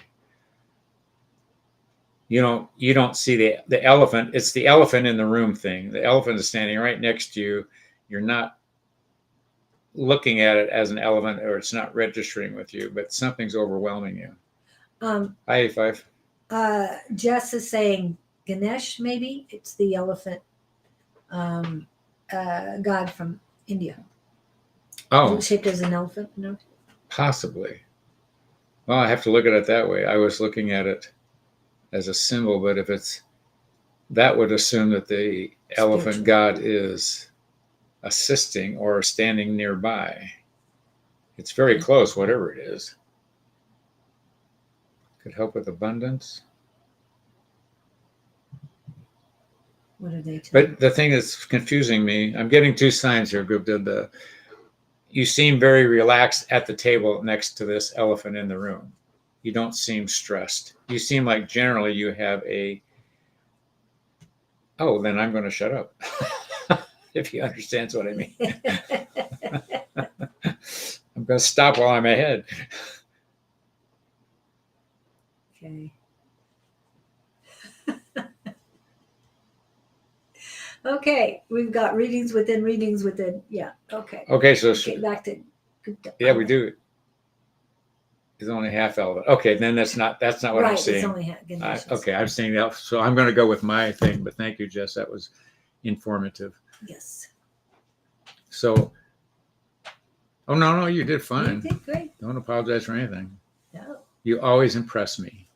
You don't see the elephant. It's the elephant in the room thing. The elephant is standing right next to you. You're not looking at it as an elephant, or it's not registering with you, but something's overwhelming you. Hi, A5. Jess is saying Ganesh, maybe it's the elephant god from India. Oh, shaped as an elephant. No, possibly. Well, I have to look at it that way. I was looking at it as a symbol, but if it's that, would assume that the elephant god is assisting or standing nearby. It's very close, whatever it is. Could help with abundance. What are they? But the thing that's confusing me, I'm getting two signs here, group. You seem very relaxed at the table next to this elephant in the room. You don't seem stressed. You seem like generally you have then I'm going to shut up. if he understands what I mean. I'm going to stop while I'm ahead. Okay. Okay, we've got readings within readings within. Yeah. Okay. Okay, so Okay, back to. yeah, we do. It's only half element. Okay, then that's not what I'm Right, seeing. it's only conditions. Okay, I'm seeing that. So I'm going to go with my thing. But thank you, Jess. That was informative. Yes. So, oh no, you did You fine. did great. Don't apologize for anything. No. You always impress me.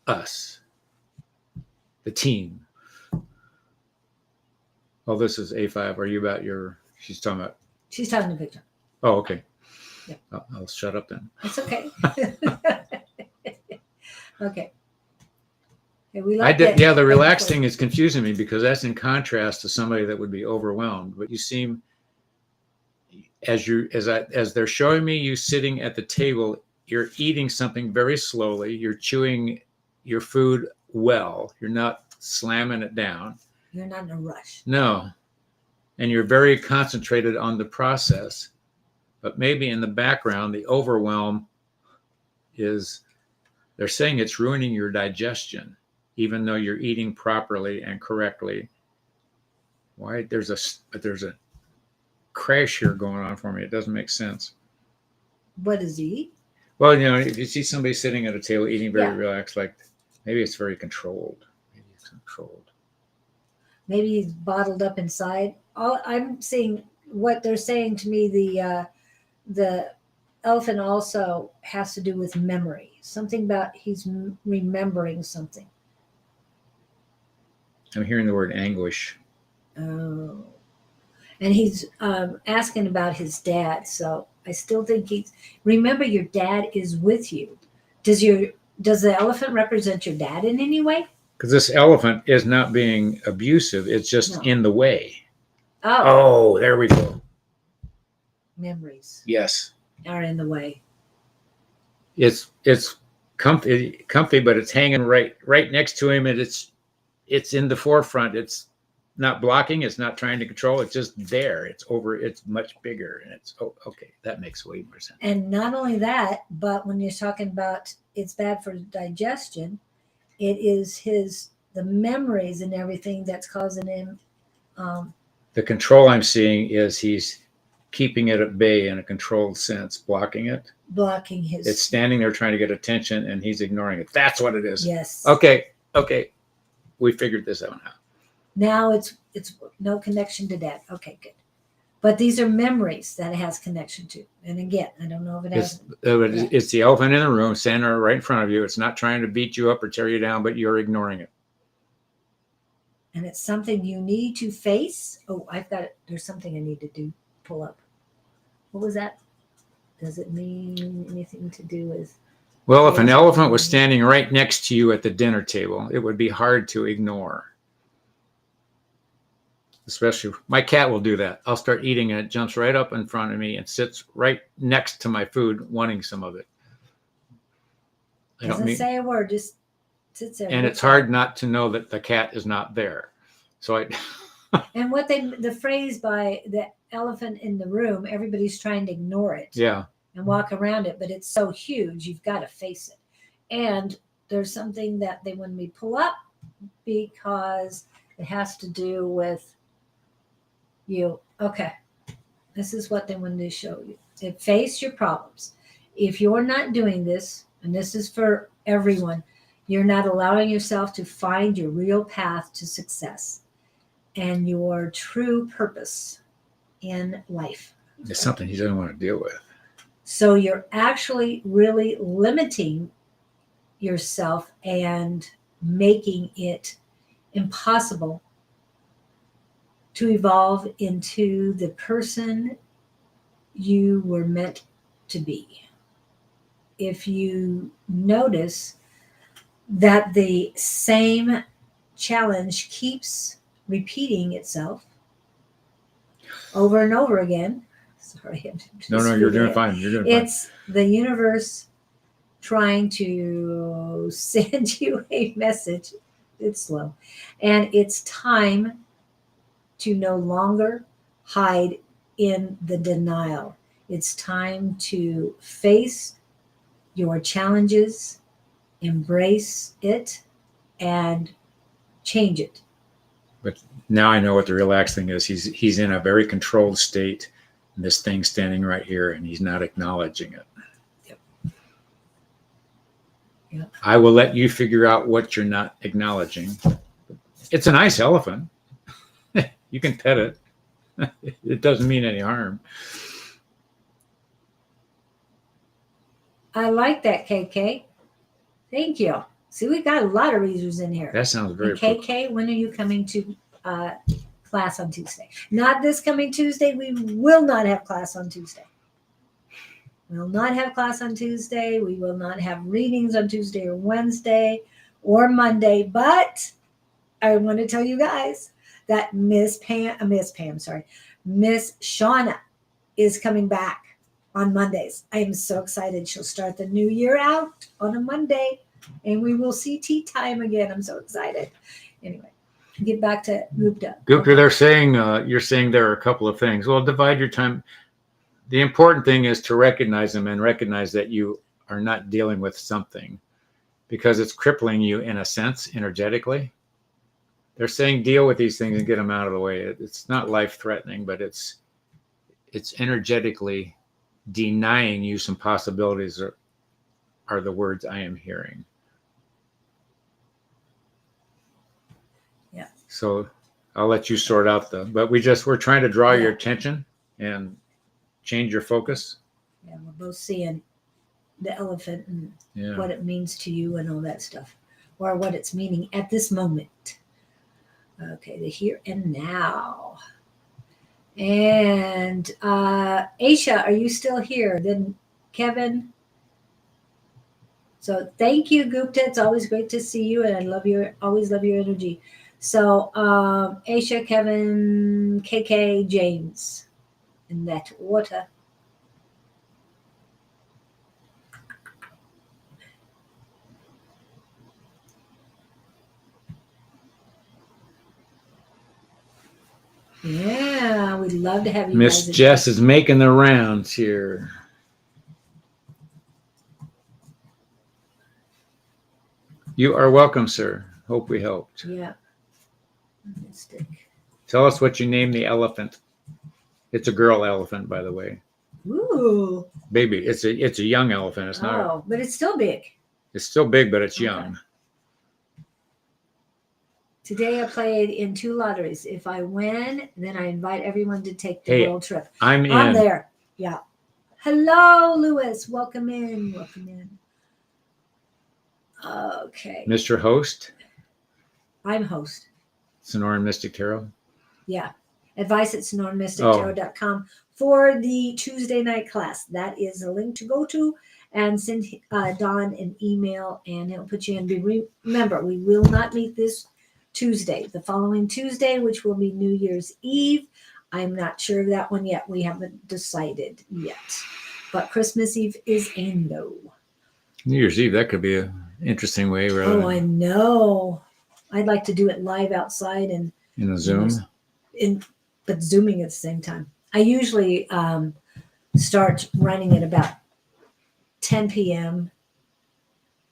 Us, the team. Oh, this is A5. Are you about your? She's talking about. She's talking to Victor. Oh, okay. Yeah. I'll shut up then. It's okay. Okay. Okay, we like that. Yeah, the relaxed thing is confusing me because that's in contrast to somebody that would be overwhelmed. But you seem, as they're showing me you sitting at the table, you're eating something very slowly. You're chewing your food well. You're not slamming it down. You're not in a rush. No. And you're very concentrated on the process. But maybe in the background, the overwhelm is, they're saying it's ruining your digestion, even though you're eating properly and correctly. Why? There's a crash here going on for me. It doesn't make sense. What does he eat? Well, if you see somebody sitting at a table eating very relaxed, like maybe it's very controlled. Maybe it's controlled. Maybe he's bottled up inside. All I'm seeing, what they're saying to me, the elephant also has to do with memory. Something about he's remembering something. I'm hearing the word anguish. Oh. And he's asking about his dad. So I still think remember your dad is with you. Does the elephant represent your dad in any way? Because this elephant is not being abusive. It's just in the way. Oh, there we go. Memories. Yes. Are in the way. It's comfy, but it's hanging right next to him, and it's in the forefront. It's not blocking. It's not trying to control. It's just there. It's over. It's much bigger, and it's okay. That makes way more sense. And not only that, but when you're talking about it's bad for digestion, it is the memories and everything that's causing him. The control I'm seeing is he's keeping it at bay in a controlled sense, blocking it. Blocking his. It's standing there trying to get attention, and he's ignoring it. That's what it is. Yes. Okay. We figured this out now. Now it's no connection to dad. Okay, good. But these are memories that it has connection to. And again, I don't know if it has. It's the elephant in the room, standing right in front of you. It's not trying to beat you up or tear you down, but you're ignoring it. And it's something you need to face. Oh, there's something I need to pull up. What was that? Does it mean anything to do with? Well, if an elephant was standing right next to you at the dinner table, it would be hard to ignore. Especially, my cat will do that. I'll start eating and it jumps right up in front of me and sits right next to my food, wanting some of it. Doesn't say a word, just sits there. And it's hard not to know that the cat is not there. So and the phrase by the elephant in the room, everybody's trying to ignore it. Yeah. And walk around it, but it's so huge, you've got to face it. And there's something that they wanted me to pull up because it has to do with you. Okay. This is what they wanted to show you. Face your problems. If you're not doing this, and this is for everyone, you're not allowing yourself to find your real path to success and your true purpose in life. It's something he doesn't want to deal with. So you're actually really limiting yourself and making it impossible to evolve into the person you were meant to be. If you notice that the same challenge keeps repeating itself over and over again. Sorry. No, you're doing fine. You're doing fine. It's the universe trying to send you a message. It's slow. And it's time to no longer hide in the denial. It's time to face your challenges, embrace it, and change it. But now I know what the relaxed thing is. He's in a very controlled state, and this thing's standing right here, and he's not acknowledging it. Yep. Yep. I will let you figure out what you're not acknowledging. It's a nice elephant. You can pet it. It doesn't mean any harm. I like that, KK. Thank you. See, we got a lot of readers in here. That sounds very And KK, when are you coming to class on Tuesday? Not this coming Tuesday. We will not have class on Tuesday. We will not have class on Tuesday. We will not have readings on Tuesday or Wednesday or Monday. But I want to tell you guys that Miss Shauna is coming back on Mondays. I am so excited. She'll start the new year out on a Monday, and we will see tea time again. I'm so excited. Anyway, get back to Gupta. Gupta, they're saying, you're saying there are a couple of things. Well, divide your time. The important thing is to recognize them and recognize that you are not dealing with something because it's crippling you in a sense, energetically. They're saying deal with these things and get them out of the way. It's not life-threatening, but it's energetically denying you some possibilities are the words I am hearing. Yeah. So I'll let you sort out but we're trying to draw your attention and change your focus. Yeah, we're both seeing the elephant and what it means to you and all that stuff, or what it's meaning at this moment. Okay, the here and now. And Aisha, are you still here? Then Kevin. So thank you, Gupta. It's always great to see you, and always love your energy. So Aisha, Kevin, KK, James, in that order. Yeah, we'd love to have you. Miss Jess is making the rounds here. You are welcome, sir. Hope we helped. Yeah. Mystic. Tell us what you named the elephant. It's a girl elephant, by the way. Ooh. Baby, it's a young elephant. It's not. Oh, but it's still big. It's still big, but it's young. Today I played in 2 lotteries. If I win, then I invite everyone to take the world trip. I'm there. Yeah. Hello, Lewis. Welcome in. Welcome in. Okay. Mr. Host. I'm host. Sonoran Mystic Tarot. Yeah. Advice at sonoranmystictarot.com for the Tuesday night class. That is a link to go to and send Don an email and he'll put you in. Remember, we will not meet this Tuesday. The following Tuesday, which will be New Year's Eve. I'm not sure of that one yet. We haven't decided yet. But Christmas Eve is a no. New Year's Eve, that could be an interesting way. I know. I'd like to do it live outside and in a Zoom. But Zooming at the same time. I usually start running at about 10 p.m.,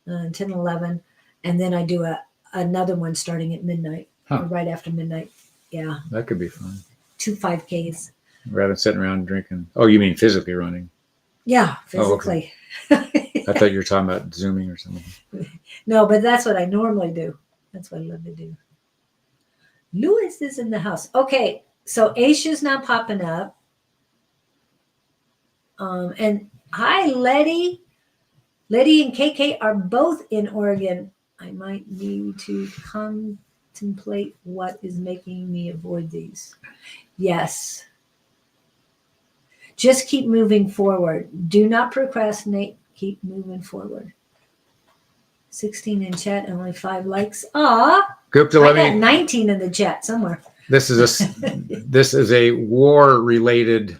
10, 11, and then I do another one starting at midnight, or right after midnight. Yeah. That could be fun. 2 5Ks. Rather than sitting around drinking. Oh, you mean physically running? Yeah, physically. Oh, okay. I thought you were talking about Zooming or something. No, but that's what I normally do. That's what I love to do. Lewis is in the house. Okay, so Aisha's now popping up. And hi, Letty. Letty and KK are both in Oregon. I might need to contemplate what is making me avoid these. Yes. Just keep moving forward. Do not procrastinate. Keep moving forward. 16 in chat, only 5 likes. I got 19 in the chat somewhere. This is a war-related,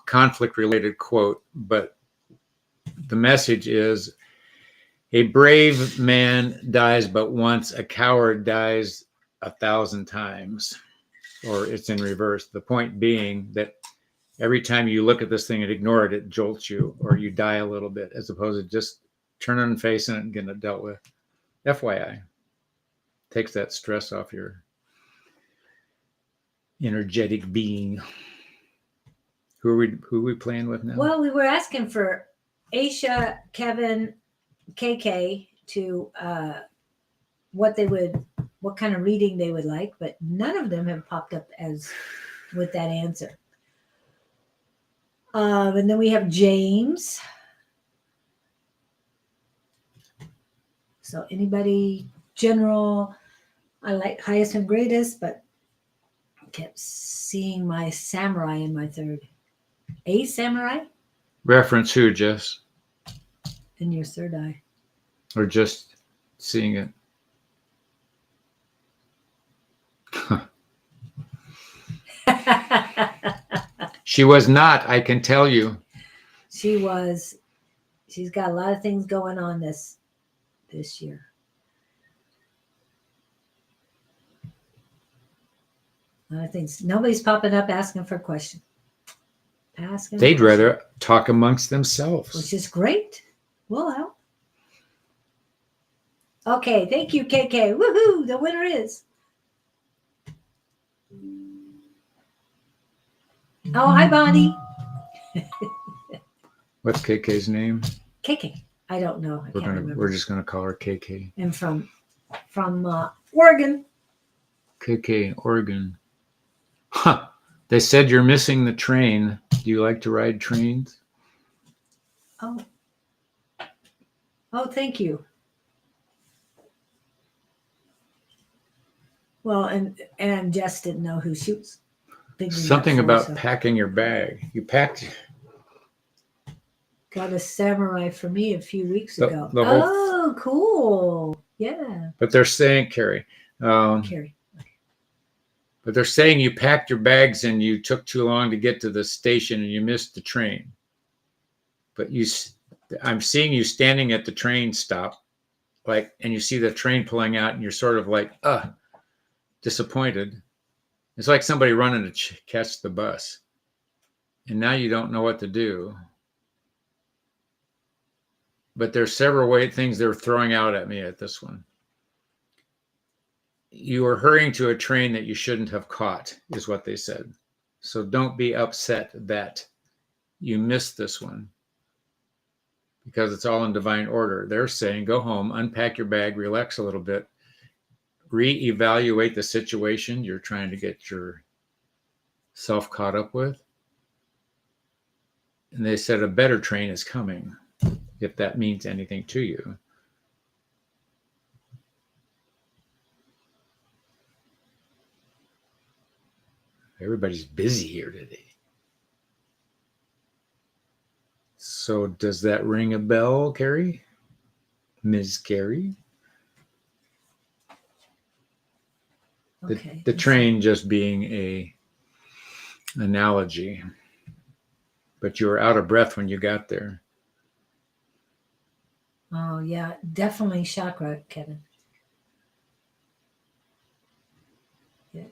conflict-related quote, but the message is: a brave man dies but once, a coward dies 1,000 times. or it's in reverse. The point being that every time you look at this thing and ignore it, it jolts you, or you die a little bit, as opposed to just turning and facing it and getting it dealt with. FYI, takes that stress off your energetic being. Who are we playing with now? Well, we were asking for Aisha, Kevin, KK to what kind of reading they would like, but none of them have popped up as with that answer. And then we have James. So anybody general, I like highest and greatest, but kept seeing my samurai in my third. A samurai? Reference who, Jess? In your third eye. Or just seeing it? She was not, I can tell you. She was. She's got a lot of things going on this year. A lot of things. Nobody's popping up asking for a question. They'd rather talk amongst themselves. Which is great. We'll help. Okay, thank you, KK. Woohoo! The winner is. Oh, hi, Bonnie. What's KK's name? KK. I don't know. We're just gonna call her KK. And from Oregon. KK, Oregon. Huh. They said you're missing the train. Do you like to ride trains? Oh, thank you. Well, and Jess didn't know who she was. Something about packing your bag. You packed. Got a samurai for me a few weeks ago. Oh, cool. Yeah. But they're saying, Carrie. Carrie. But they're saying you packed your bags and you took too long to get to the station and you missed the train. But I'm seeing you standing at the train stop, and you see the train pulling out and you're sort of like, disappointed. It's like somebody running to catch the bus. And now you don't know what to do. But there's several things they're throwing out at me at this one. You were hurrying to a train that you shouldn't have caught, is what they said. So don't be upset that you missed this one, because it's all in divine order. They're saying, go home, unpack your bag, relax a little bit, reevaluate the situation you're trying to get yourself caught up with. And they said a better train is coming, if that means anything to you. Everybody's busy here today. So does that ring a bell, Carrie? Ms. Carrie? Okay. The train just being a analogy. But you were out of breath when you got there. Oh, yeah. Definitely chakra, Kevin. Yeah.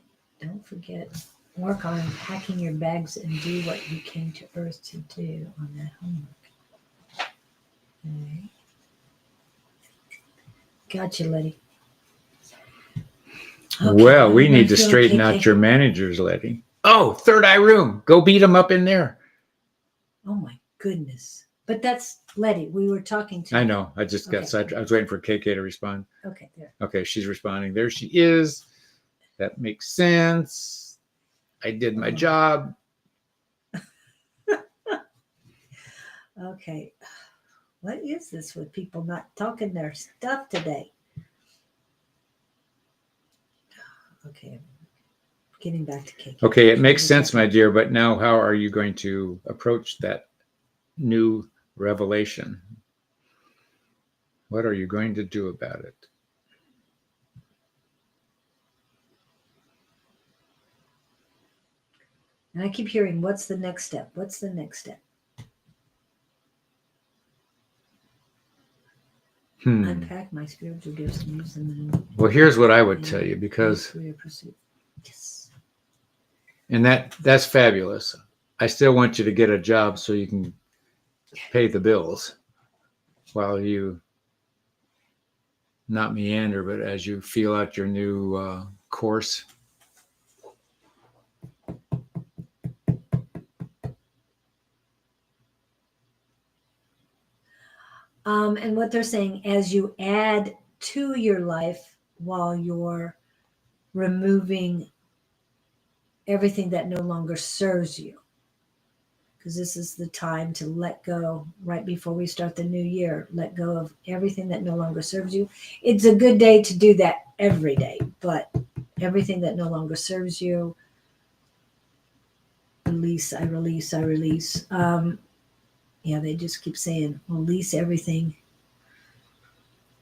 Don't forget. Work on packing your bags and do what you came to Earth to do on that homework. Okay. Gotcha, Letty. Okay, well, we need to straighten out your managers, Letty. Oh, third eye room. Go beat them up in there. Oh, my goodness. But that's Letty. We were talking to. I know. I just got sidetracked. I was waiting for KK to respond. Okay, there. Okay, she's responding. There she is. That makes sense. I did my job. Okay. What is this with people not talking their stuff today? Okay. Getting back to KK. Okay, it makes sense, my dear, but now how are you going to approach that new revelation? What are you going to do about it? And I keep hearing, what's the next step? What's the next step? Unpack my spiritual gifts and use them. Well, here's what I would tell you, because Yes. And that's fabulous. I still want you to get a job so you can pay the bills while you not meander, but as you feel out your new course. And what they're saying, as you add to your life while you're removing everything that no longer serves you, because this is the time to let go right before we start the new year. Let go of everything that no longer serves you. It's a good day to do that every day, but everything that no longer serves you, release, I release, I release. Yeah, they just keep saying release everything.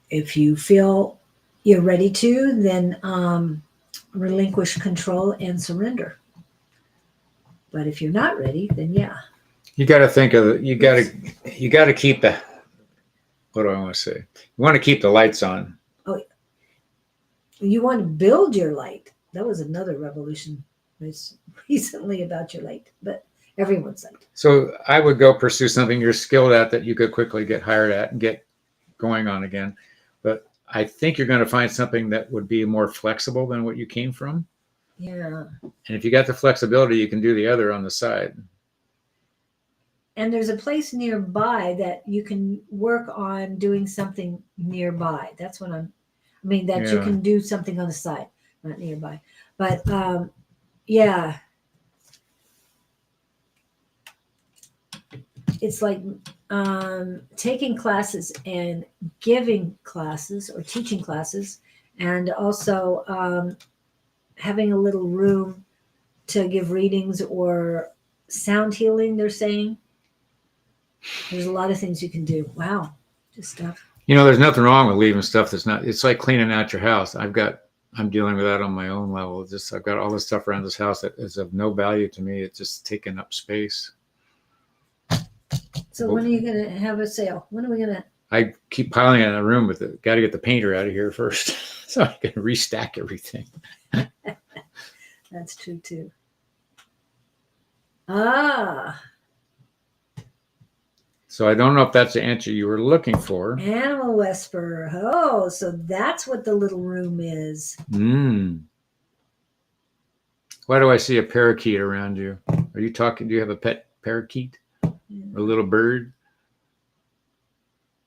If you feel you're ready to, then relinquish control and surrender. But if you're not ready, then yeah. You got to think of you got to keep the, what do I want to say? You want to keep the lights on. Oh, you want to build your light. That was another revolution recently about your light, but everyone's light. So I would go pursue something you're skilled at that you could quickly get hired at and get going on again. But I think you're going to find something that would be more flexible than what you came from. Yeah. And if you got the flexibility, you can do the other on the side. And there's a place nearby that you can work on doing something nearby. That's what that you can do something on the side, not nearby. But yeah. It's like taking classes and giving classes or teaching classes, and also having a little room to give readings or sound healing, they're saying. There's a lot of things you can do. Wow. Just stuff. There's nothing wrong with leaving stuff that's not, it's like cleaning out your house. I'm dealing with that on my own level. I've got all this stuff around this house that is of no value to me. It's just taking up space. So when are you going to have a sale? When are we going to? I keep piling in a room with it. Got to get the painter out of here first so I can restack everything. That's true too. Ah. So I don't know if that's the answer you were looking for. Animal whisperer. Oh, so that's what the little room is. Why do I see a parakeet around you? Are you talking? Do you have a pet parakeet? Yeah. A little bird?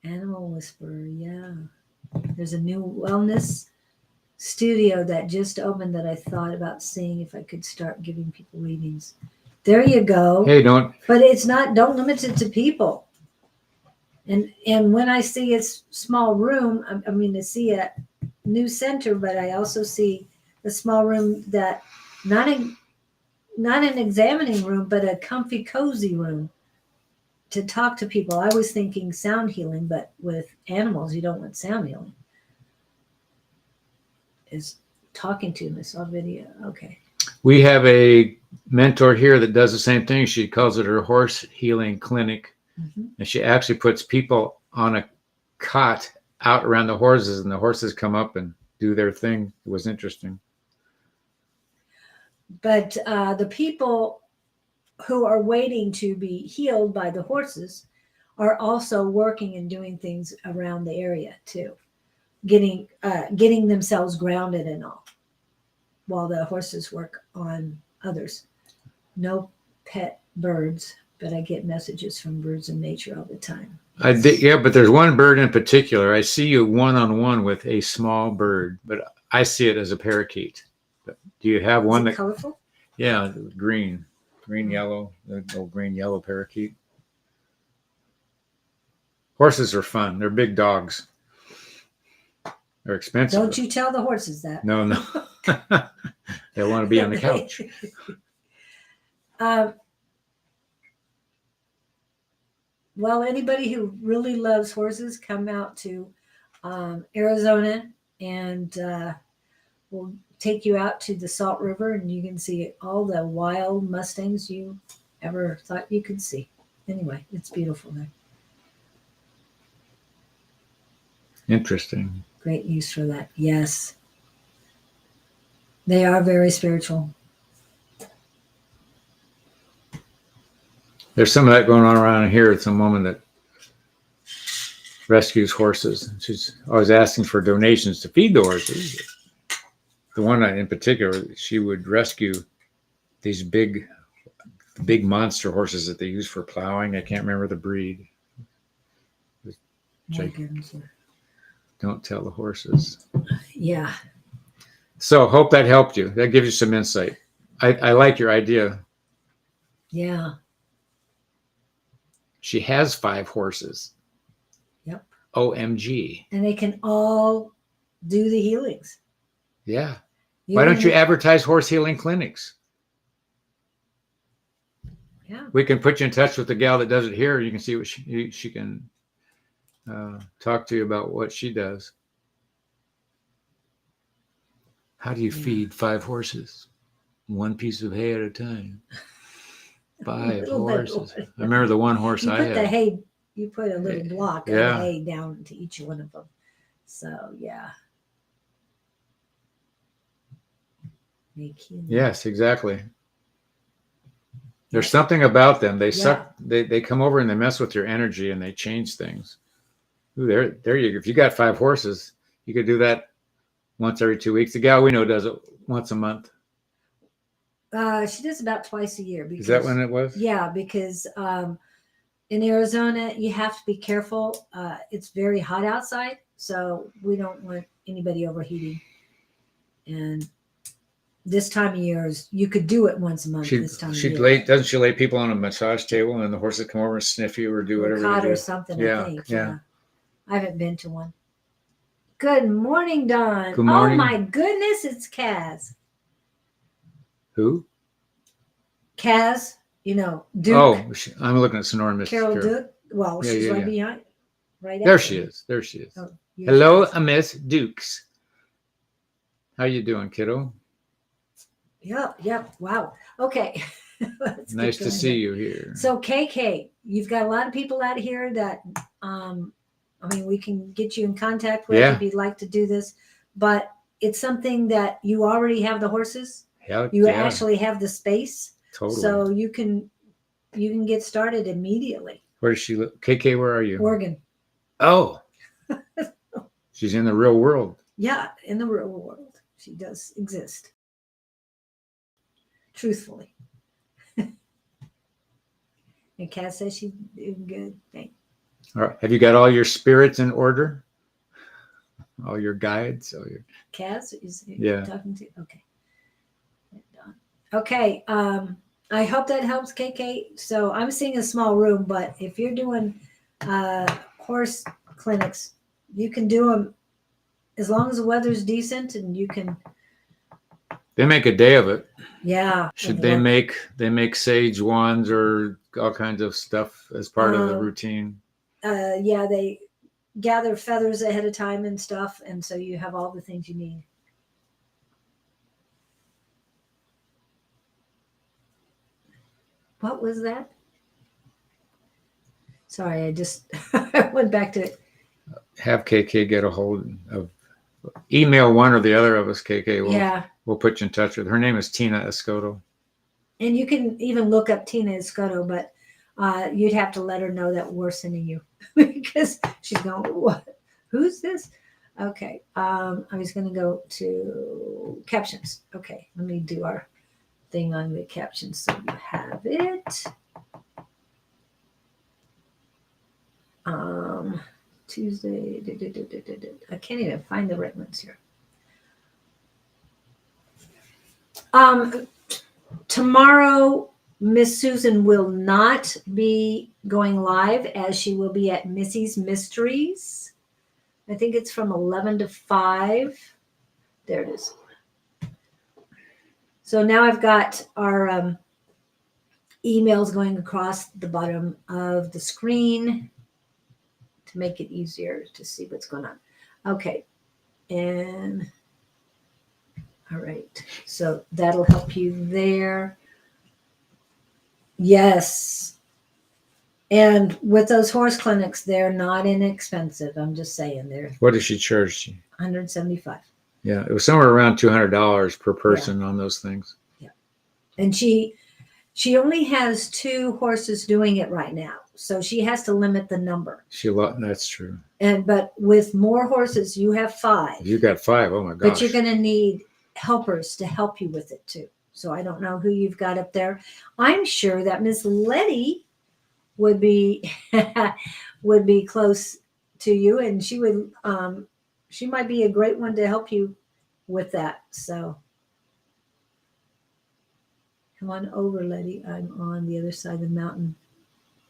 Animal whisperer, yeah. There's a new wellness studio that just opened that I thought about seeing if I could start giving people readings. There you go. Hey, don't limit it to people. And when I see a small room, I see a new center, but I also see a small room that not an examining room, but a comfy, cozy room to talk to people. I was thinking sound healing, but with animals, you don't want sound healing. Is talking to them. I saw a video. Okay. We have a mentor here that does the same thing. She calls it her horse healing clinic. Mm-hmm. And she actually puts people on a cot out around the horses, and the horses come up and do their thing. It was interesting. But the people who are waiting to be healed by the horses are also working and doing things around the area too, getting themselves grounded and all, while the horses work on others. No pet birds, but I get messages from birds in nature all the time. Yeah, but there's one bird in particular. I see you one-on-one with a small bird, but I see it as a parakeet. But do you have one that colorful? Yeah, green, yellow, the old green yellow parakeet. Horses are fun. They're big dogs. They're expensive. Don't you tell the horses that. No. They want to be on the couch. Well, anybody who really loves horses, come out to Arizona, and we'll take you out to the Salt River, and you can see all the wild Mustangs you ever thought you could see. Anyway, it's beautiful there. Interesting. Great use for that. Yes. They are very spiritual. There's some of that going on around here. It's a woman that rescues horses. She's always asking for donations to feed the horses. The one in particular, she would rescue these big monster horses that they use for plowing. I can't remember the breed. Don't tell the horses. Yeah. So hope that helped you. That gives you some insight. I like your idea. Yeah. She has 5 horses. Yep. OMG. And they can all do the healings. Yeah. Why don't you advertise horse healing clinics? Yeah. We can put you in touch with the gal that does it here. You can see what she can talk to you about what she does. How do you feed 5 horses? 1 piece of hay at a time. 5 horses. I remember the one horse I had. The hay. You put a little block of Yeah. hay down to each one of them. So yeah. Yes, exactly. There's something about them. They suck. They come over and they mess with your energy and they change things. Ooh, there you go. If you got 5 horses, you could do that once every 2 weeks. The gal we know does it once a month. She does about twice a year. Is that when it was? Yeah, because in Arizona you have to be careful. It's very hot outside, so we don't want anybody overheating. And this time of year you could do it once a month. This time of year. Doesn't she lay people on a massage table and the horses come over and sniff you or do whatever they do? Or something. I think. Yeah. I haven't been to one. Good morning, Don. Good morning. Oh my goodness, it's Kaz. Who? Kaz, Duke. Oh, I'm looking at Sonora, Miss Carol Duke. Well, she's right behind. Right there she is. There she is. Oh, hello, Miss Dukes. How you doing, kiddo? Yep. Wow. Okay. Nice to see you here. So KK, you've got a lot of people out here that we can get you in contact with if you'd like to do this, but it's something that you already have the horses. You actually have the space. Totally. So you can get started immediately. Where does she live? KK, where are you? Oregon. Oh. She's in the real world. Yeah, in the real world. She does exist. Truthfully. And Cass says she's doing good. Thanks. All right. Have you got all your spirits in order? All your guides? Cass is talking to? Okay. Okay. I hope that helps, KK. So I'm seeing a small room, but if you're doing horse clinics, you can do them as long as the weather's decent and you can. They make a day of it. Yeah. Should they make sage wands or all kinds of stuff as part of the routine? Yeah, they gather feathers ahead of time and stuff, and so you have all the things you need. What was that? Sorry, I just I went back to have KK get a hold of email one or the other of us, KK. We'll put you in touch with her. Her name is Tina Escoto. And you can even look up Tina Escoto, but you'd have to let her know that we're sending you because she's going, what? Who's this? Okay. I was going to go to captions. Okay. Let me do our thing on the captions so you have it. Tuesday. I can't even find the right ones here. Tomorrow, Miss Susan will not be going live as she will be at Missy's Mysteries. I think it's from 11 to 5. There it is. So now I've got our emails going across the bottom of the screen to make it easier to see what's going on. Okay. And all right. So that'll help you there. Yes. And with those horse clinics, they're not inexpensive. I'm just saying they're. What does she charge? $175. Yeah, it was somewhere around $200 per person on those things. Yeah, and she She only has 2 horses doing it right now, so she has to limit the number. That's true. But with more horses, you have 5. You got 5. Oh my gosh. But you're going to need helpers to help you with it too. So I don't know who you've got up there. I'm sure that Miss Letty would be would be close to you, and she would she might be a great one to help you with that. So come on over, Letty. I'm on the other side of the mountain.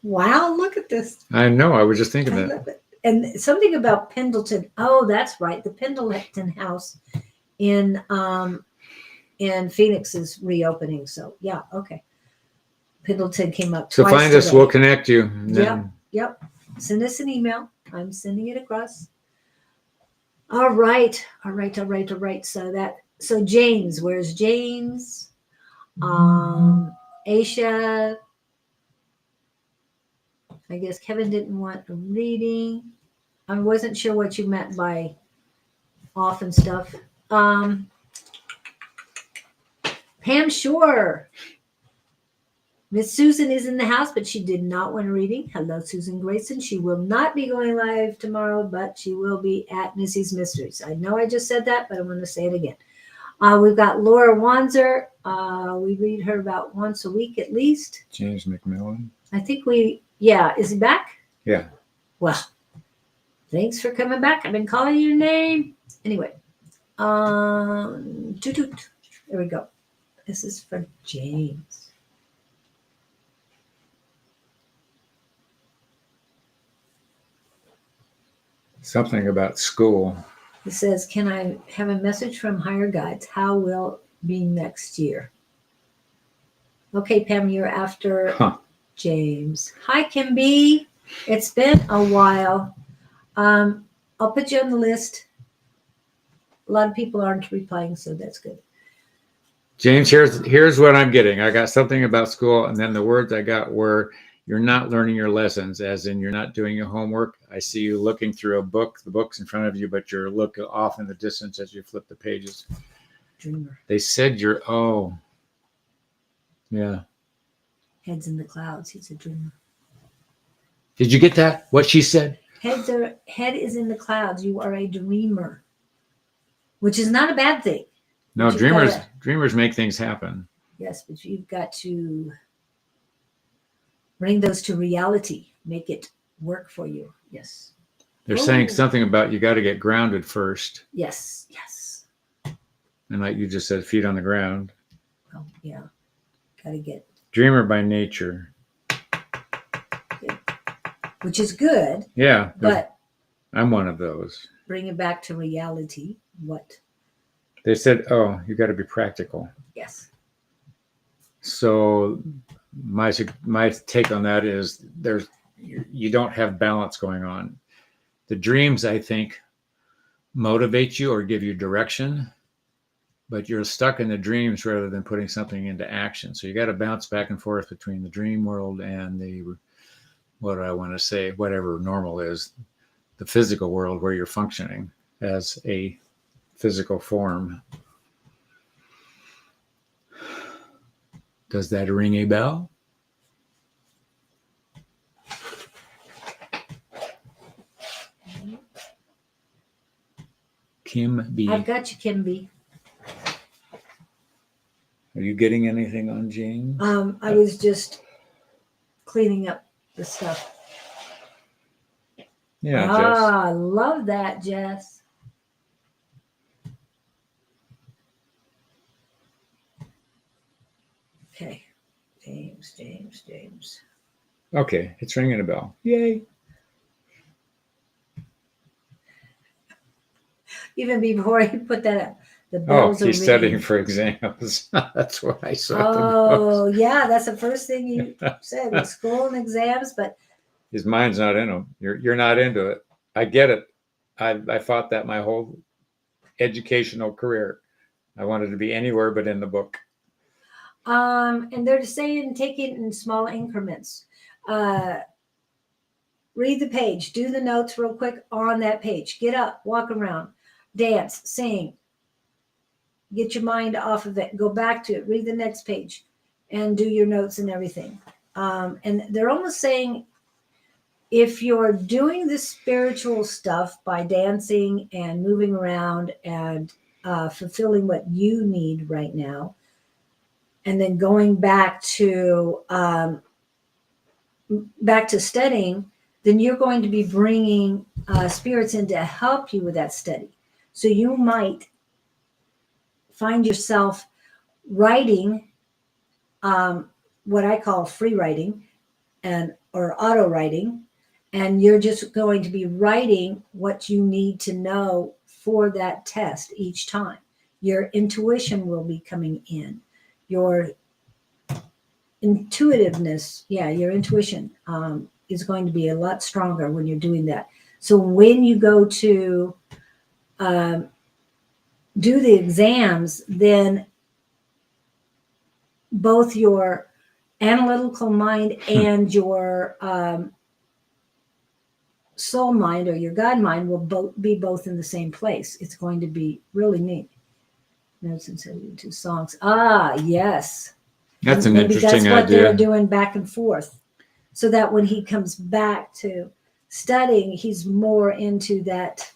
Wow, look at this. I know. I was just thinking I that. love it. And something about Pendleton. Oh, that's right. The Pendleton house in Phoenix is reopening. So yeah, okay. Pendleton came up. So twice find us. today. We'll connect you. And then Yep. Send us an email. I'm sending it across. All right. So James, where's James? Aisha. I guess Kevin didn't want a reading. I wasn't sure what you meant by off and stuff. Pam Shore. Miss Susan is in the house, but she did not want a reading. Hello, Susan Grayson. She will not be going live tomorrow, but she will be at Missy's Mysteries. I know I just said that, but I want to say it again. We've got Laura Wanzer. We read her about once a week at least. James McMillan. I think is he back? Yeah. Well, thanks for coming back. I've been calling your name. Anyway, there we go. This is for James. Something about school. It says, can I have a message from Higher Guides? How will it be next year? Okay, Pam, you're after James. Hi, Kim B. It's been a while. I'll put you on the list. A lot of people aren't replying, so that's good. James, here's what I'm getting. I got something about school, and then the words I got were, you're not learning your lessons, as in you're not doing your homework. I see you looking through a book. The book's in front of you, but you're looking off in the distance as you flip the pages. Dreamer. They said yeah. Head's in the clouds. He's a dreamer. Did you get that? What she said? Head is in the clouds. You are a dreamer, which is not a bad thing. No, dreamers make things happen. Yes, but you've got to bring those to reality. Make it work for you. Yes. They're saying something about you got to get grounded first. Yes. And like you just said, feet on the ground. Oh, yeah. Got to get. Dreamer by nature. Yeah. Which is good. Yeah. But I'm one of those. Bring it back to reality. What? They said, you got to be practical. Yes. So my take on that is you don't have balance going on. The dreams, I think, motivate you or give you direction, but you're stuck in the dreams rather than putting something into action. So you got to bounce back and forth between the dream world and whatever normal is, the physical world where you're functioning as a physical form. Does that ring a bell? Kim B. I've got you, Kim B. Are you getting anything on James? I was just cleaning up the stuff. Yeah, Jess. I love that, Jess. Okay. James. Okay, it's ringing a bell. Yay. Even before he put that up, the bells are he's ringing. studying for exams. That's what I saw. Oh, yeah, that's the first thing you said was school and exams, but his mind's not in them. You're not into it. I get it. I fought that my whole educational career. I wanted to be anywhere but in the book. And they're saying take it in small increments. Read the page, do the notes real quick on that page. Get up, walk around, dance, sing. Get your mind off of it. Go back to it. Read the next page. and do your notes and everything. And they're almost saying if you're doing the spiritual stuff by dancing and moving around and fulfilling what you need right now, and then going back to studying, then you're going to be bringing spirits in to help you with that study. So you might find yourself writing what I call free writing or auto writing, and you're just going to be writing what you need to know for that test each time. Your intuition will be coming in. Your intuitiveness, your intuition is going to be a lot stronger when you're doing that. So when you go to do the exams, then both your analytical mind and your soul mind or your God mind will be both in the same place. It's going to be really neat. Notes and 72 songs. Ah, yes. That's an Maybe interesting that's what idea. they're doing back and forth. So that when he comes back to studying, he's more into that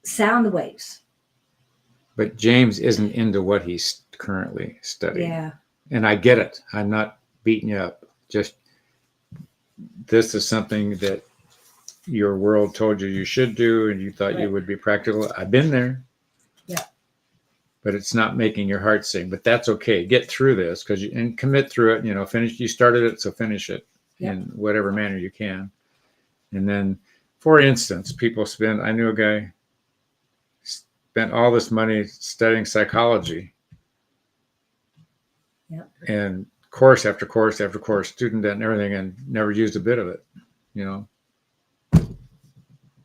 sound waves. But James isn't into what he's currently studying. Yeah. And I get it. I'm not beating you up. Just this is something that your world told you should do and you thought you would be practical. I've been there. Yeah. But it's not making your heart sing. But that's okay. Get through this and commit through it. Finish. You started it, so finish it in whatever manner you can. And then, for instance, I knew a guy spent all this money studying psychology. Yep. And course after course after course, student debt and everything, and never used a bit of it.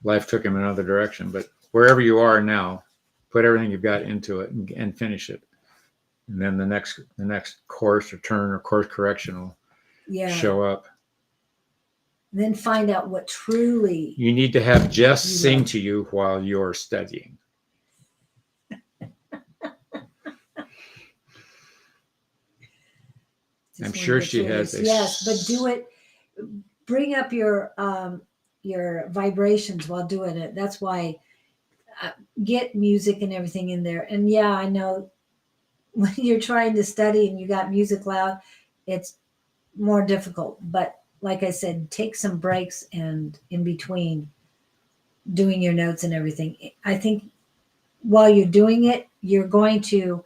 Life took him another direction. But wherever you are now, put everything you've got into it and finish it. And then the next course or turn or course correction will show up. Then find out what truly you need to have Jess sing to you while you're studying. I'm sure she has. Yes, but do it. Bring up your vibrations while doing it. That's why get music and everything in there. And I know when you're trying to study and you got music loud, it's more difficult. But like I said, take some breaks and in between doing your notes and everything. I think while you're doing it, you're going to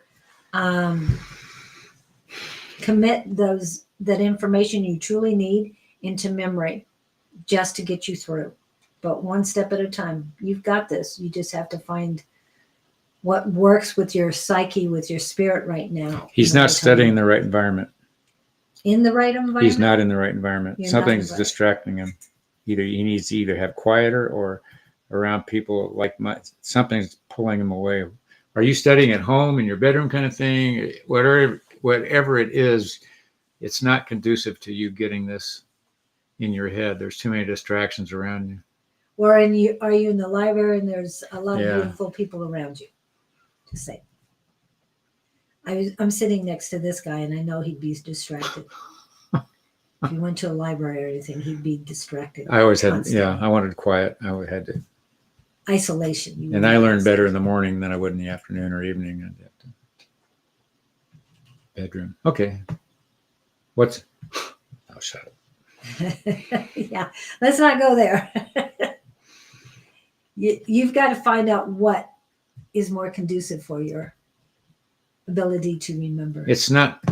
commit that information you truly need into memory just to get you through. But one step at a time. You've got this. You just have to find what works with your psyche, with your spirit right now. He's not studying the right environment. In the right environment? He's not in the right environment. You're Something's distracting him. He needs to either have quieter or around people something's pulling him away. Are you studying at home in your bedroom kind of thing? Whatever it is, it's not conducive to you getting this in your head. There's too many distractions around you. Or are you in the library and there's a lot of beautiful people around you? Just say. I'm sitting next to this guy and I know he'd be distracted. If you went to a library or anything, he'd be distracted. I always had, I wanted quiet. I had to. Isolation. And I learned better in the morning than I would in the afternoon or evening. I'd have to. Bedroom. Okay. Oh, shut up. Yeah, let's not go there. You've got to find out what is more conducive for your ability to remember. It's not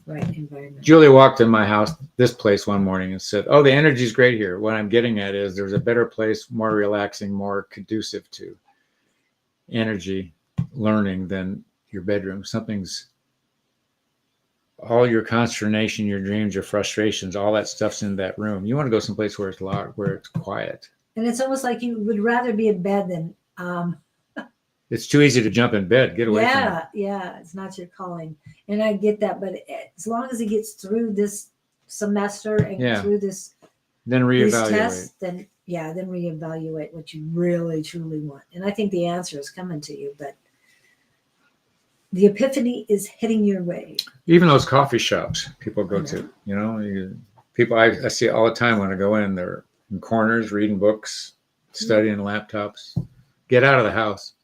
right environment. Julie walked in my house, this place one morning and said, "Oh, the energy's great here." What I'm getting at is there's a better place, more relaxing, more conducive to energy learning than your bedroom. All your consternation, your dreams, your frustrations, all that stuff's in that room. You want to go someplace where it's loud, where it's quiet. And it's almost like you would rather be in bed than it's too easy to jump in bed. Get away from it. Yeah, it's not your calling. And I get that, but as long as he gets through this semester and through this then reevaluate. Tests, then reevaluate what you really truly want. And I think the answer is coming to you, but The epiphany is heading your way. Even those coffee shops people go I know. to, people I see all the time when I go in, they're in corners reading books, studying laptops. Get out of the house.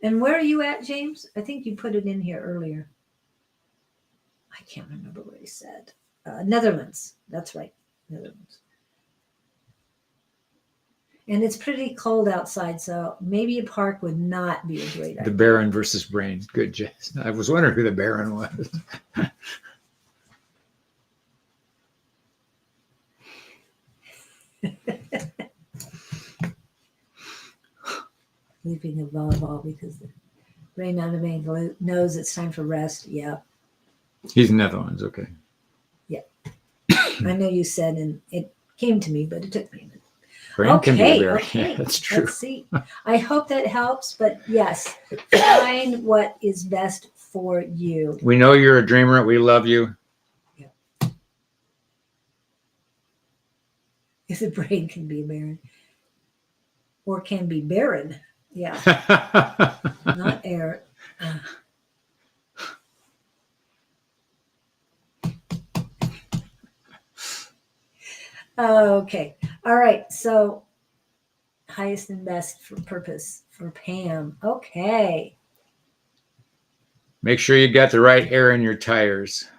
And where are you at, James? I think you put it in here earlier. I can't remember what he said. Netherlands. That's right. Netherlands. And it's pretty cold outside, so maybe a park would not be a great The idea. Baron versus Brain. Good, Jess. I was wondering who the Baron was. Leaping a volleyball because the brain on the main knows it's time for rest. Yeah. He's Netherlands, okay. I know you said, and it came to me, but it took me a minute. Brain can be a Baron. Okay. Yeah, that's true. Let's see. I hope that helps, but yes, find what is best for you. We know you're a dreamer. We love you. If the brain can be barren or can be barren. Yeah. Not air. Okay. All right. So highest and best for purpose for Pam. Okay. Make sure you got the right air in your tires.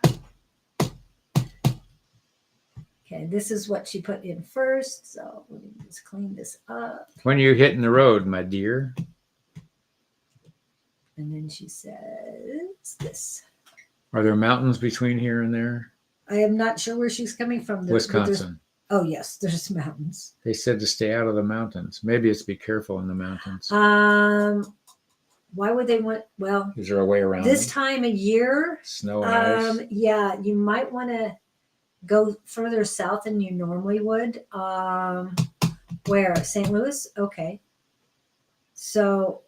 Okay. This is what she put in first. So let me just clean this up. When you're hitting the road, my dear. And then she says this. Are there mountains between here and there? I am not sure where she's coming from. Wisconsin. Oh, yes. There's mountains. They said to stay out of the mountains. Maybe it's be careful in the mountains. Why would they want? Well, Is there a way around this them? time of year, Snow and ice. yeah, you might want to go further south than you normally would. Where? St. Louis? Okay. So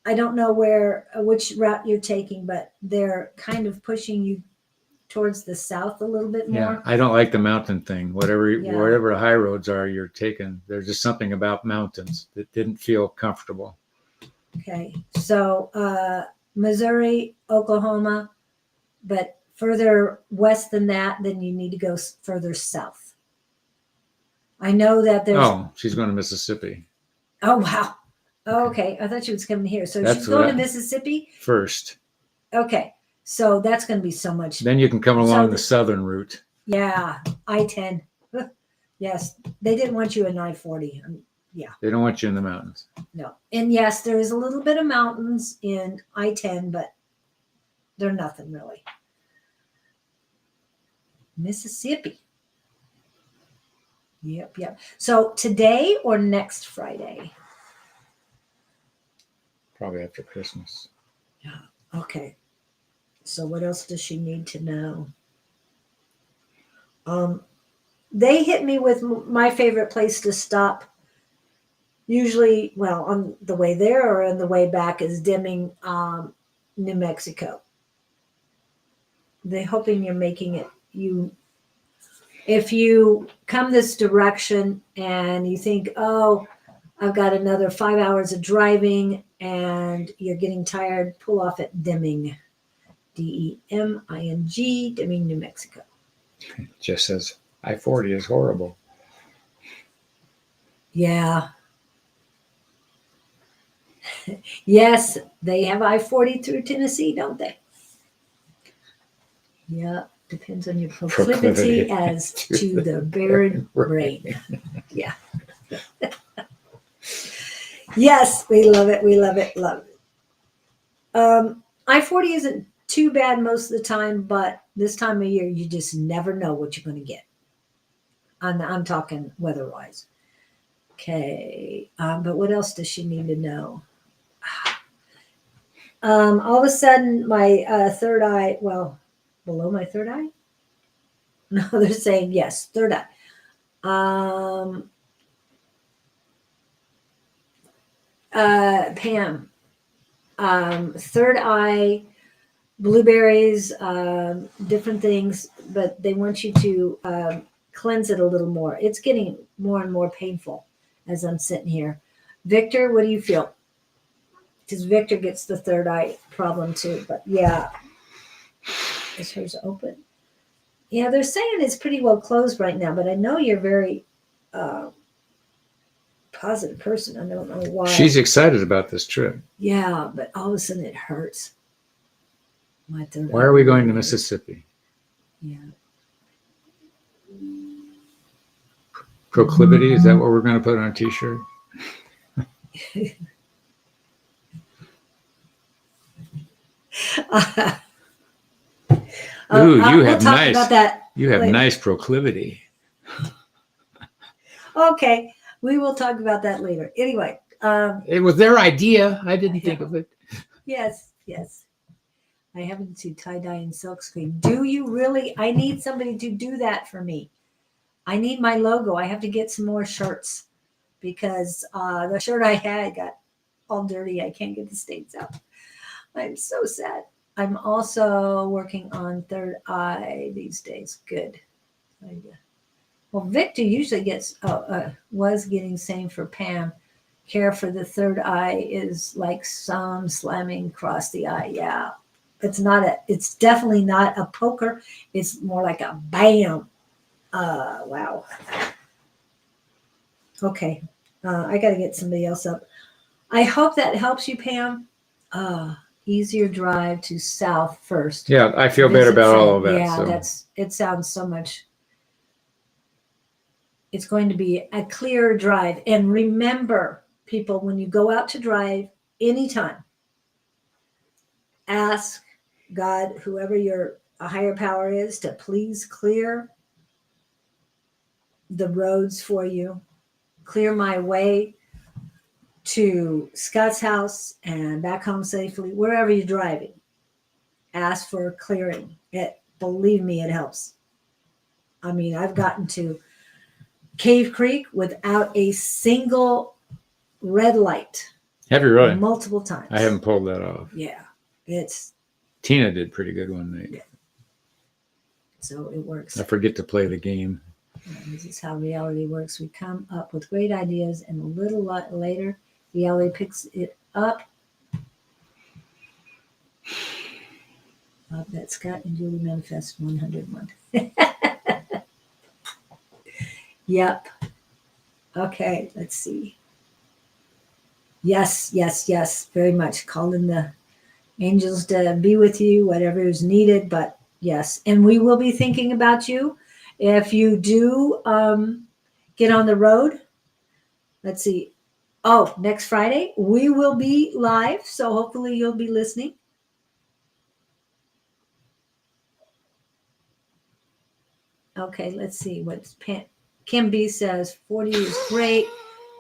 I don't know which route you're taking, but they're kind of pushing you towards the south a little bit more. Yeah, I don't like the mountain thing. Whatever Yeah. high roads are you're taking, there's just something about mountains that didn't feel comfortable. Okay. So Missouri, Oklahoma, but further west than that, then you need to go further south. I know that there's. Oh, she's going to Mississippi Oh, wow. Oh, okay. I thought she was coming here. So That's she's going what to Mississippi. first. Okay. So that's going to be so much. Then you can come along So the southern route. Yeah. I-10. Yes. They didn't want you in I-40. They don't want you in the mountains. No. And yes, there is a little bit of mountains in I-10, but they're nothing really. Mississippi. Yep. So today or next Friday? Probably after Christmas. Okay. So what else does she need to know? They hit me with my favorite place to stop. Usually, well, on the way there or on the way back is Deming, New Mexico. They're hoping you're making it. If you come this direction and you think, oh, I've got another 5 hours of driving and you're getting tired, pull off at Deming, Deming, Deming, New Mexico. Just says I-40 is horrible. Yeah. Yes, they have I-40 through Tennessee, don't they? Yeah, depends on your proclivity as to the barren brain. Yeah. Yes, we love it. We love it. Love it. I-40 isn't too bad most of the time, but this time of year, you just never know what you're going to get. I'm talking weather-wise. Okay. But what else does she need to know? All of a sudden, my third eye, well, below my third eye? No, they're saying yes, third eye. Pam, third eye, blueberries, different things, but they want you to cleanse it a little more. It's getting more and more painful as I'm sitting here. Victor, what do you feel? because Victor gets the third eye problem too. But yeah, is hers open? Yeah, they're saying it's pretty well closed right now, but I know you're very positive person. I don't know why. She's excited about this trip. Yeah, but all of a sudden it hurts. My third Why eye are we going to really hurts. Mississippi? Yeah. Proclivity, is that what we're going to put on a t-shirt? Ooh, you have talk nice. about that. You have later. nice proclivity. Okay, we will talk about that later. Anyway, It was their idea. I didn't think of it. yes. I haven't seen tie-dye and silkscreen. Do you really? I need somebody to do that for me. I need my logo. I have to get some more shirts because the shirt I had got all dirty. I can't get the stains out. I'm so sad. I'm also working on third eye these days. Good. Well, Victor usually was getting same for Pam. Care for the third eye is like some slamming across the eye. Yeah. It's definitely not a poker. It's more like a bam. Wow. Okay. I got to get somebody else up. I hope that helps you, Pam. Easier drive to south first. Yeah, I feel better about all of that. Yeah, so. it sounds so much. It's going to be a clearer drive. And remember, people, when you go out to drive anytime, ask God, whoever your higher power is, to please clear the roads for you, clear my way to Scott's house and back home safely, wherever you're driving. Ask for clearing. Believe me, it helps. I mean, I've gotten to Cave Creek without a single red light. Have you really? Multiple times. I haven't pulled that off. Yeah. Tina did pretty good one night. Yeah. So it works. I forget to play the game. This is how reality works. We come up with great ideas, and a little later, reality picks it up. That Scott and Julie manifest 101. Yep. Okay, let's see. Yes, very much. Calling the angels to be with you, whatever is needed. But yes, and we will be thinking about you. If you do get on the road, let's see. Oh, next Friday, we will be live. So hopefully you'll be listening. Okay, let's see what Kim B says. 40 is great.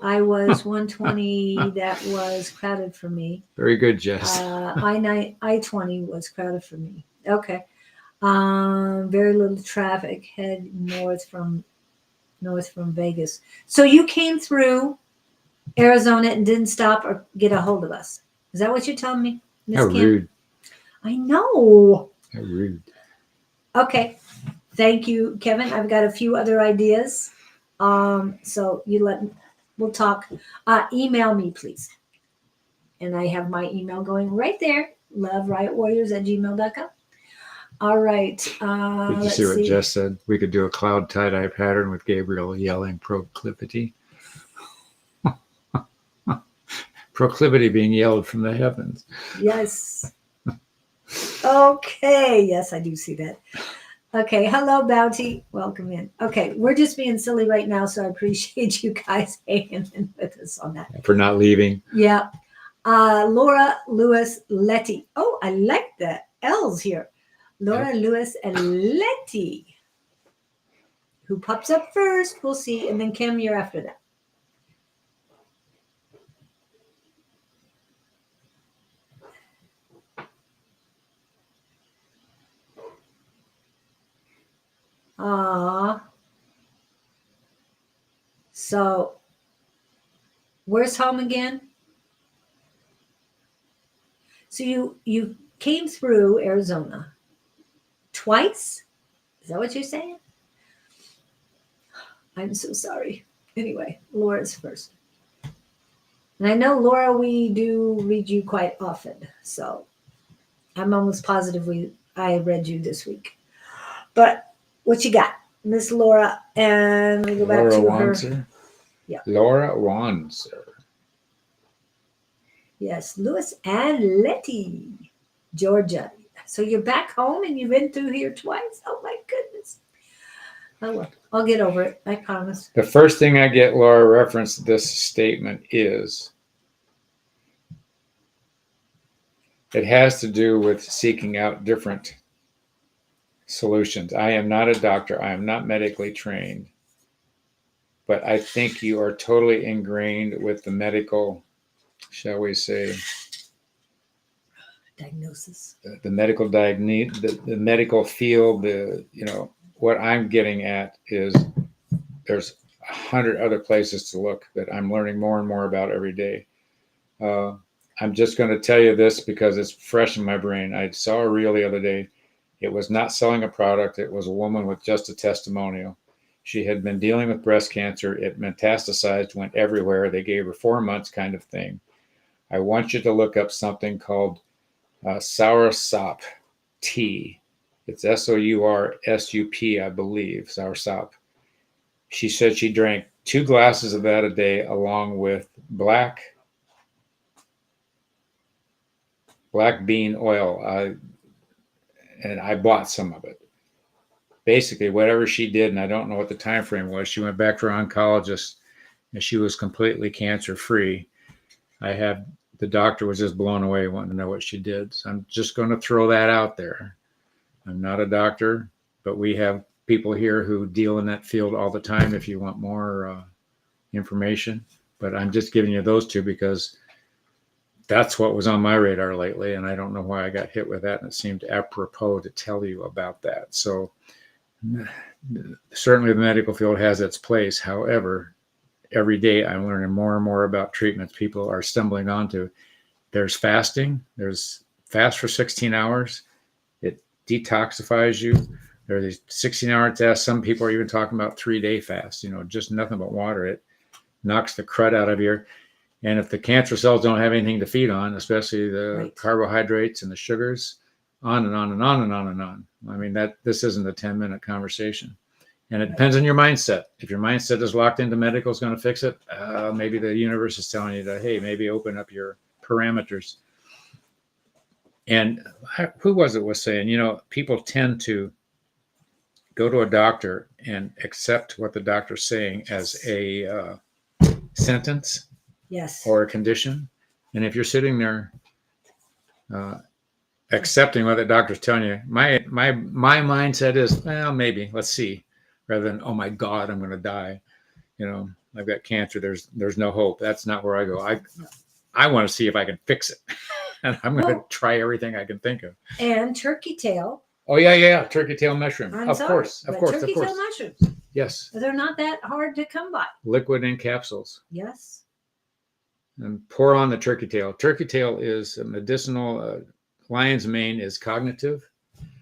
I was 120. That was crowded for me. Very good, Jess. I-20 was crowded for me. Okay. Very little traffic. Head north from Vegas. So you came through Arizona and didn't stop or get a hold of us. Is that what you're telling me, Miss How Kim? rude. I know. How rude. Okay. Thank you, Kevin. I've got a few other ideas. So we'll talk. Email me, please. And I have my email going right there. loveriotwarriors@gmail.com. All right. Did you see what Jess said? We could do a cloud tie-dye pattern with Gabriel yelling proclivity. Proclivity being yelled from the heavens. Yes. Okay. Yes, I do see that. Okay. Hello, Bounty. Welcome in. Okay. We're just being silly right now, so I appreciate you guys hanging in with us on that. For not leaving. Yeah. Laura Lewis Letty. Oh, I like the L's here. Laura Lewis and Letty. Who pops up first? We'll see. And then Kim, you're after that. So where's home again? So you came through Arizona twice? Is that what you're saying? I'm so sorry. Anyway, Laura's first. And I know, Laura, we do read you quite often. So I'm almost positive I read you this week. But what you got? Miss Laura, and we go back Laura to her. Wanzer. Yeah. Laura Wanzer. Yes, Lewis and Letty, Georgia. So you're back home and you've been through here twice? Oh my goodness. Oh well, I'll get over it. I promise. The first thing I get Laura referenced this statement is it has to do with seeking out different solutions. I am not a doctor. I am not medically trained. But I think you are totally ingrained with the medical, shall we say, Diagnosis. the medical the medical field. What I'm getting at is there's 100 other places to look that I'm learning more and more about every day. I'm just going to tell you this because it's fresh in my brain. I saw a reel the other day. It was not selling a product. It was a woman with just a testimonial. She had been dealing with breast cancer. It metastasized, went everywhere. They gave her 4 months kind of thing. I want you to look up something called soursop tea. It's SOURSUP, I believe, soursop. She said she drank 2 glasses of that a day along with black bean oil. And I bought some of it. Basically, whatever she did, and I don't know what the time frame was, she went back to her oncologist and she was completely cancer free. The doctor was just blown away wanting to know what she did. So I'm just going to throw that out there. I'm not a doctor, but we have people here who deal in that field all the time if you want more information. But I'm just giving you those two because that's what was on my radar lately. And I don't know why I got hit with that. And it seemed apropos to tell you about that. So certainly the medical field has its place. However, every day I'm learning more and more about treatments people are stumbling onto. There's fasting. There's fast for 16 hours. It detoxifies you. There are these 16-hour tests. Some people are even talking about 3-day fast, just nothing but water. It knocks the crud out of you. And if the cancer cells don't have anything to feed on, especially the carbohydrates and the sugars, on and on and on and on and on. I mean, this isn't a 10-minute conversation. And it depends on your mindset. If your mindset is locked into medical is going to fix it, maybe the universe is telling you that, hey, maybe open up your parameters. And who was saying, people tend to go to a doctor and accept what the doctor's saying as a sentence or a condition. And if you're sitting there accepting what the doctor's telling you, my mindset is, well, maybe, let's see, rather than, oh my God, I'm going to die. I've got cancer. There's no hope. That's not where I go. I want to see if I can fix it. And I'm going to try everything I can think of. And turkey tail. Oh, yeah. Turkey tail mushroom. Of course. Turkey tail mushrooms. Yes. They're not that hard to come by. Liquid in capsules. Yes. And pour on the turkey tail. Turkey tail is a medicinal. Lion's mane is cognitive.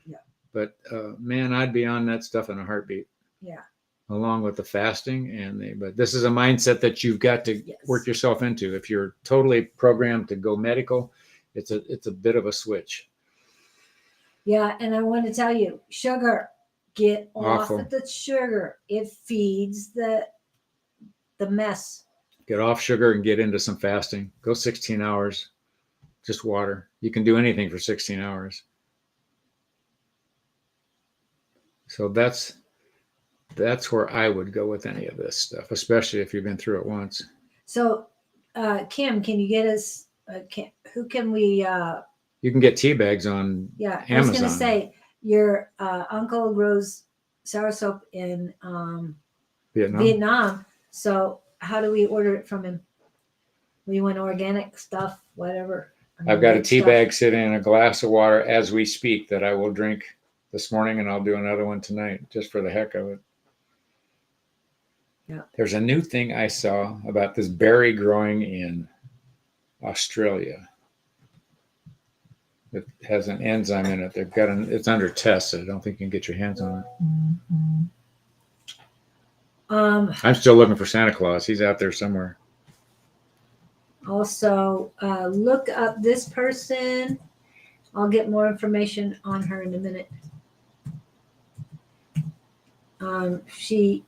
Yeah. But man, I'd be on that stuff in a heartbeat. Yeah. Along with the fasting but this is a mindset that you've got to work yourself into. If you're totally programmed to go medical, it's a bit of a switch. Yeah, and I want to tell you, sugar, get off of the sugar. It feeds the mess. Get off sugar and get into some fasting. Go 16 hours, just water. You can do anything for 16 hours. So that's where I would go with any of this stuff, especially if you've been through it once. So, Kim, can you get us? Who can we? You can get tea bags on Amazon. I was going to say your uncle grows soursop in Vietnam. So, how do we order it from him? We want organic stuff, whatever. I've got a tea bag sitting in a glass of water as we speak that I will drink this morning, and I'll do another one tonight just for the heck of it. Yeah. There's a new thing I saw about this berry growing in Australia. It has an enzyme in it. It's under test, so I don't think you can get your hands on it. Mm-hmm. I'm still looking for Santa Claus. He's out there somewhere. Also, look up this person. I'll get more information on her in a minute. She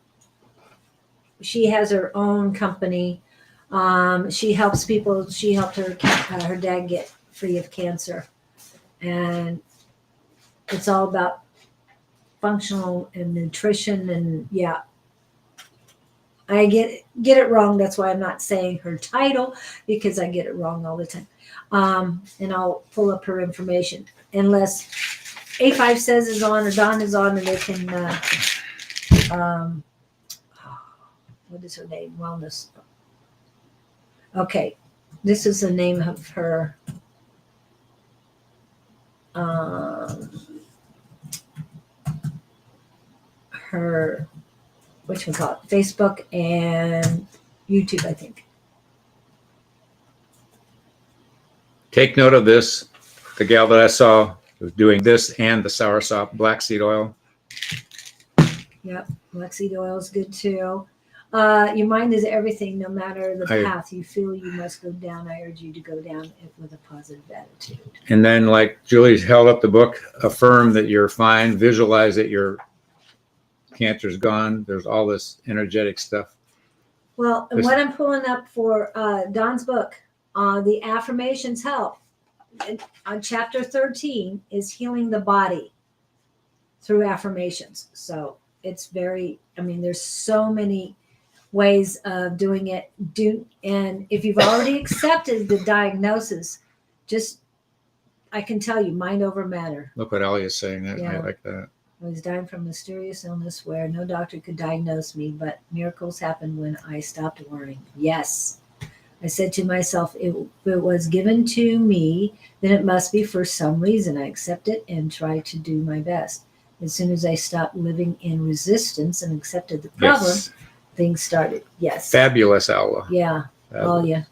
has her own company. She helps people. She helped her dad get free of cancer, and it's all about functional and nutrition. And yeah, I get it wrong. That's why I'm not saying her title, because I get it wrong all the time. And I'll pull up her information unless A5 says is on or Don is on, and they can. What is her name? Wellness. Okay, this is the name of her. Her, whatchamacallit, Facebook and YouTube, I think. Take note of this. The gal that I saw was doing this and the soursop black seed oil. Yep, black seed oil is good too. Your mind is everything, no matter the path you feel you must go down. I urge you to go down it with a positive attitude. And then, like Julie's held up the book, affirm that you're fine, visualize that your cancer's gone. There's all this energetic stuff. Well, and what I'm pulling up for Don's book, the affirmations help. On chapter 13 is healing the body through affirmations. So it's very, there's so many ways of doing it. And if you've already accepted the diagnosis, I can tell you, mind over matter. Look what Ali is saying. I like that. I was dying from mysterious illness where no doctor could diagnose me, but miracles happened when I stopped worrying. Yes. I said to myself, if it was given to me, then it must be for some reason. I accept it and try to do my best. As soon as I stopped living in resistance and accepted the problem, things started. Yes. Fabulous, Aula. Yeah. Alia.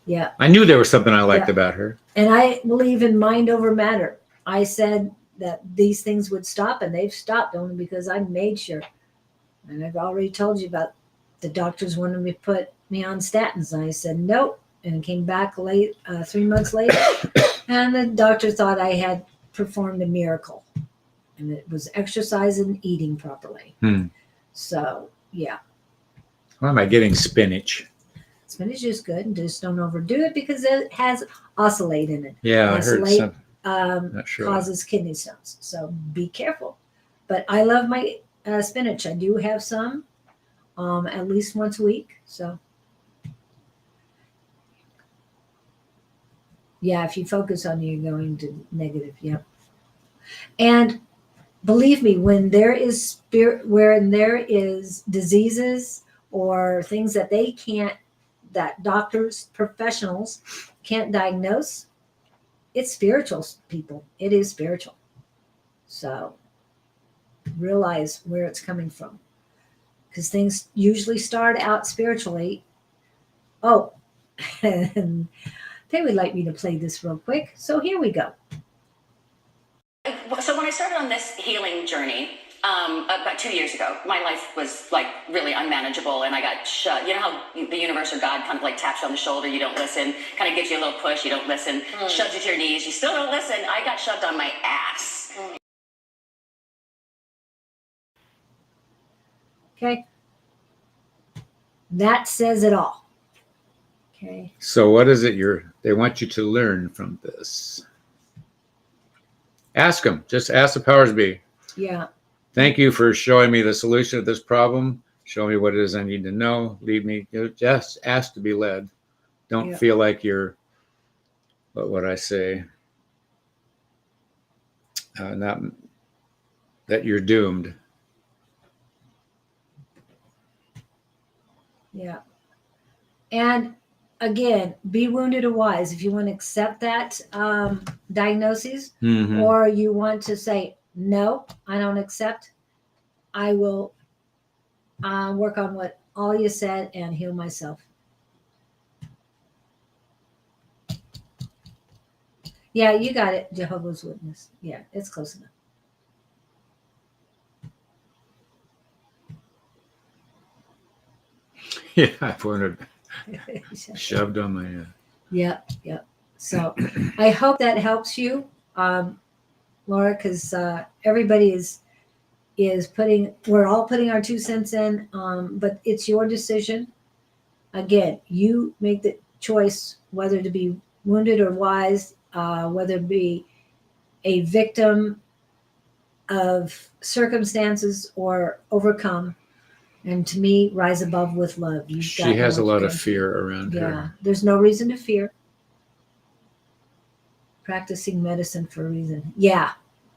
Yeah. I knew there was something I liked about her. And I believe in mind over matter. I said that these things would stop, and they've stopped only because I made sure. And I've already told you about the doctors wanted me to put me on statins. And I said, nope. And came back 3 months later. And the doctor thought I had performed a miracle. And it was exercise and eating properly. So, yeah. Why am I getting spinach? Spinach is good. And just don't overdo it because it has oxalate in it. Yeah, I heard some. Not sure. Causes kidney stones. So be careful. But I love my spinach. I do have some. At least once a week. So, yeah, if you focus on you're going to negative. Yep. And believe me, when there is diseases or things that that doctors, professionals can't diagnose, it's spiritual, people. It is spiritual. So realize where it's coming from. Because things usually start out spiritually. Oh, and they would like me to play this real quick. So here we go. So when I started on this healing journey, about 2 years ago, my life was like really unmanageable and I got shut. You know how the universe or God kind of like taps you on the shoulder, you don't listen, kind of gives you a little push, you don't listen, shoves you to your knees, you still don't listen. I got shoved on my ass. Okay. That says it all. Okay. So what is it they want you to learn from this? Ask them. Just ask the powers be. Yeah. Thank you for showing me the solution to this problem. Show me what it is I need to know. Lead me. Just ask to be led. Don't feel like you're, what would I say? Not that you're doomed. Yeah. And again, be wounded or wise. If you want to accept that diagnosis, or you want to say, no, I don't accept, I will work on what all you said and heal myself. Yeah, you got it, Jehovah's Witness. Yeah, it's close enough. Yeah, I've wondered Shoved on my head. Yep. So I hope that helps you, Laura, because everybody is putting, we're all putting our 2 cents in, but it's your decision. Again, you make the choice whether to be wounded or wise, whether to be a victim of circumstances or overcome. And to me, rise above with love. She has a lot of fear around her. There's no reason to fear. Practicing medicine for a reason. Yeah.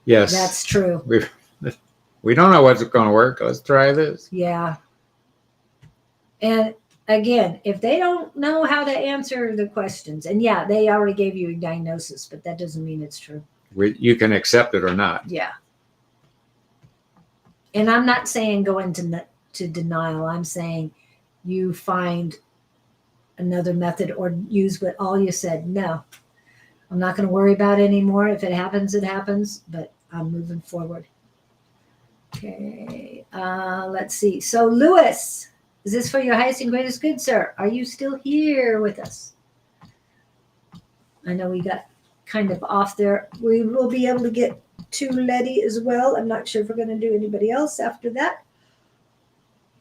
Yes. That's true. We don't know what's going to work. Let's try this. Yeah. And again, if they don't know how to answer the questions, and yeah, they already gave you a diagnosis, but that doesn't mean it's true. You can accept it or not. Yeah. And I'm not saying go into denial. I'm saying you find another method or use what all you said. No, I'm not going to worry about it anymore. If it happens, it happens, but I'm moving forward. Okay. Let's see. So Lewis, is this for your highest and greatest good, sir? Are you still here with us? I know we got kind of off there. We will be able to get to Letty as well. I'm not sure if we're going to do anybody else after that,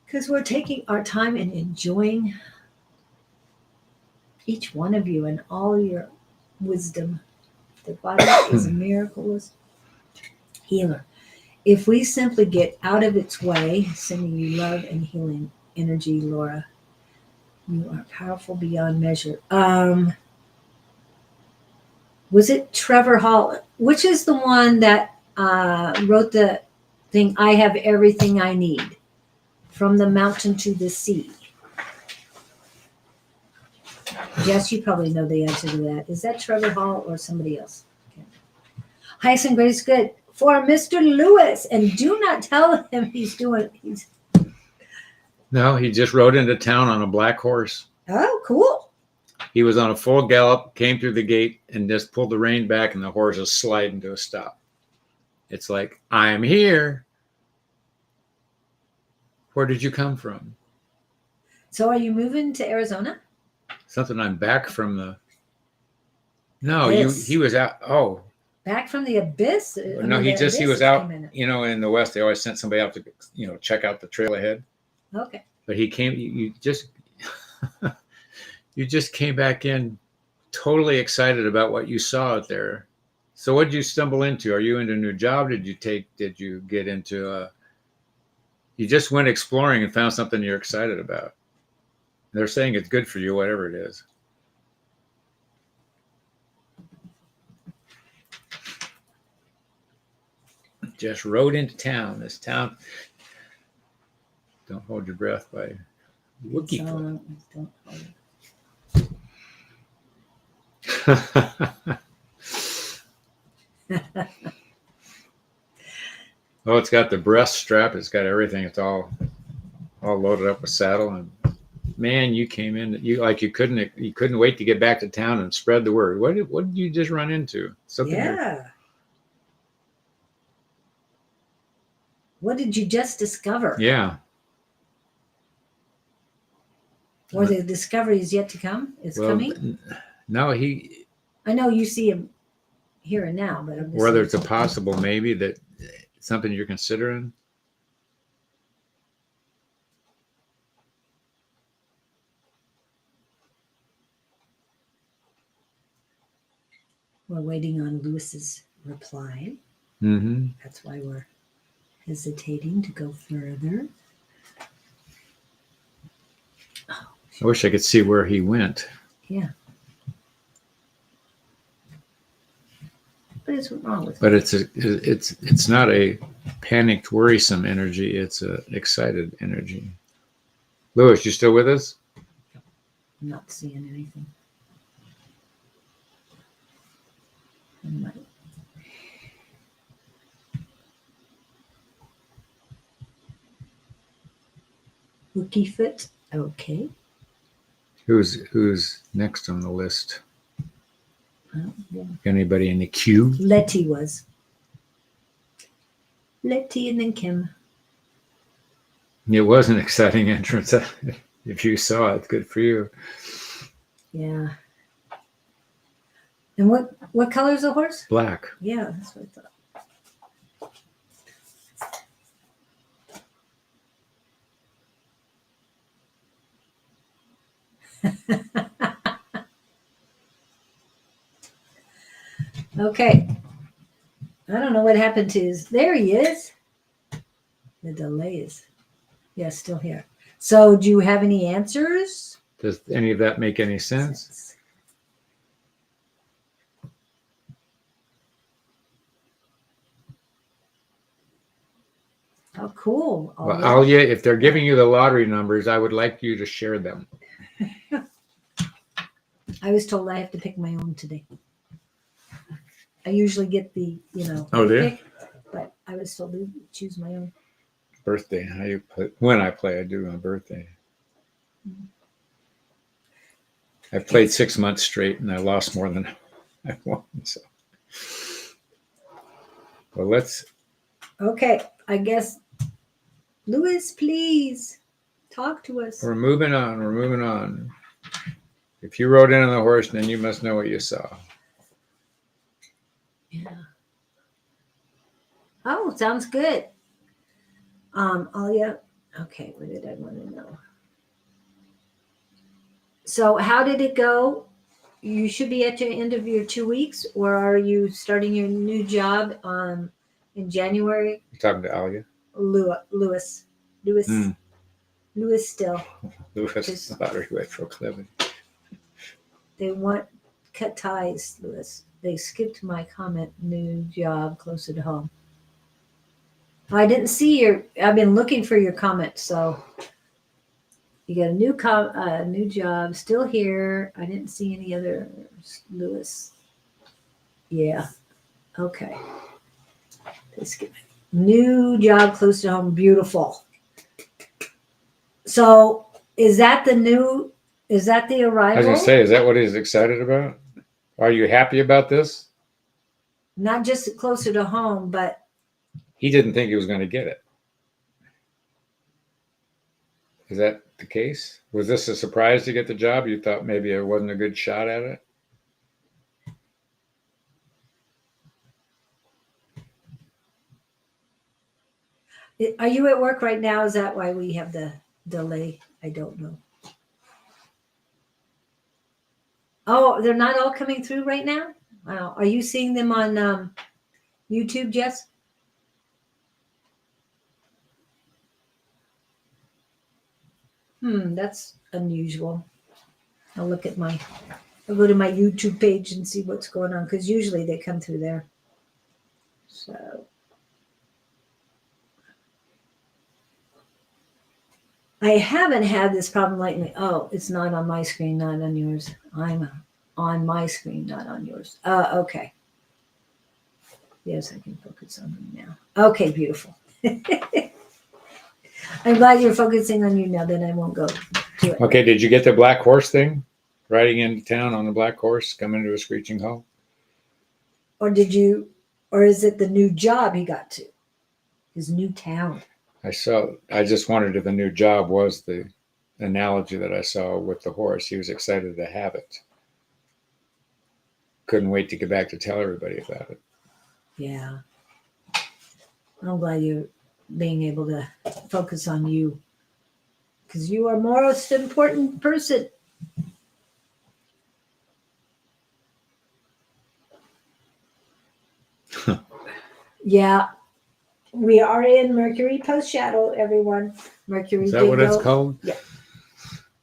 because we're taking our time and enjoying each one of you and all your wisdom. The body is a miracle healer. If we simply get out of its way, sending you love and healing energy, Laura, you are powerful beyond measure. Was it Trevor Hall? Which is the one that wrote the thing, I have everything I need, from the mountain to the sea? Jess, you probably know the answer to that. Is that Trevor Hall or somebody else? Okay. Highest and greatest good for Mr. Lewis. And do not tell him he's. No, he just rode into town on a black horse. Oh, cool. He was on a full gallop, came through the gate, and just pulled the rein back, and the horse is sliding to a stop. It's like, I'm here. Where did you come from? So are you moving to Arizona? Something I'm back from the... No, Abyss. he was out... Oh. Back from the abyss? No, he was out, in the West, they always sent somebody out to, check out the trail ahead. Okay. But he came, you just came back in totally excited about what you saw out there. So what did you stumble into? Are you into a new job? Did you get into you just went exploring and found something you're excited about? They're saying it's good for you, whatever it is. Just rode into town. This town. Don't hold your breath by Wookie. Don't hold it. Oh, it's got the breast strap. It's got everything. It's all loaded up with saddle. And man, you came in. You couldn't wait to get back to town and spread the word. What did you just run into? Something. Yeah. What did you just discover? Yeah. Or the discovery is yet to come? It's coming? No, I know you see him here and now, but whether it's a possible maybe that something you're considering. We're waiting on Lewis's reply. Mm-hmm. That's why we're hesitating to go further. I wish I could see where he went. Yeah. What is wrong with it? But it's not a panicked, worrisome energy. It's a excited energy. Lewis, you still with us? I'm not seeing anything. Wookie foot. Okay. Who's next on the list? Yeah. Anybody in the queue? Letty was. Letty and then Kim. It was an exciting entrance. If you saw it, good for you. Yeah. And what color is the horse? Black. Yeah, that's what I thought. Okay. I don't know what happened to his. There he is. The delay is. Yeah, still here. So, do you have any answers? Does any of that make any sense? Oh, cool. Well, Alia, if they're giving you the lottery numbers, I would like you to share them. I was told I have to pick my own today. I usually get the, Oh, do you? pick, but I was told to choose my own. Birthday. How you play? When I play, I do on birthday. I've played 6 months straight, and I lost more than I won. So, well, let's. Okay, I guess, Louis, please talk to us. We're moving on. We're moving on. If you rode in on the horse, then you must know what you saw. Yeah. Oh, sounds good. Alia. Okay, what did I want to know? So, how did it go? You should be at the end of your 2 weeks, or are you starting your new job in January? You talking to Alia? Louis, Louis still. Louis lottery retro Clevin. They want cut ties, Louis. They skipped my comment. New job closer to home. I didn't see your. I've been looking for your comment. So you got a new job. Still here. I didn't see any other Louis. Yeah. Okay. They skipped. New job close to home. Beautiful. So is that the new? Is that the arrival? I was going to say, is that what he's excited about? Are you happy about this? Not just closer to home, but He didn't think he was going to get it. Is that the case? Was this a surprise to get the job? You thought maybe it wasn't a good shot at it? are you at work right now? Is that why we have the delay? I don't know. Oh, they're not all coming through right now? Wow. Are you seeing them on YouTube, Jess? That's unusual. I'll go to my YouTube page and see what's going on, because usually they come through there. So I haven't had this problem lately. Oh, it's not on my screen, not on yours. I'm on my screen, not on yours. Okay. Yes, I can focus on you now. Okay, beautiful. I'm glad you're focusing on you now, then I won't go to it. Okay, did you get the black horse thing? Riding into town on the black horse, coming to a screeching halt? Or is it the new job he got to? His new town. I just wondered if the new job was the analogy that I saw with the horse. He was excited to have it. Couldn't wait to get back to tell everybody about it. Yeah. I'm glad you're being able to focus on you, because you are most important person. Yeah. We are in Mercury post shadow, everyone. Mercury. Is that what it's called? Yeah.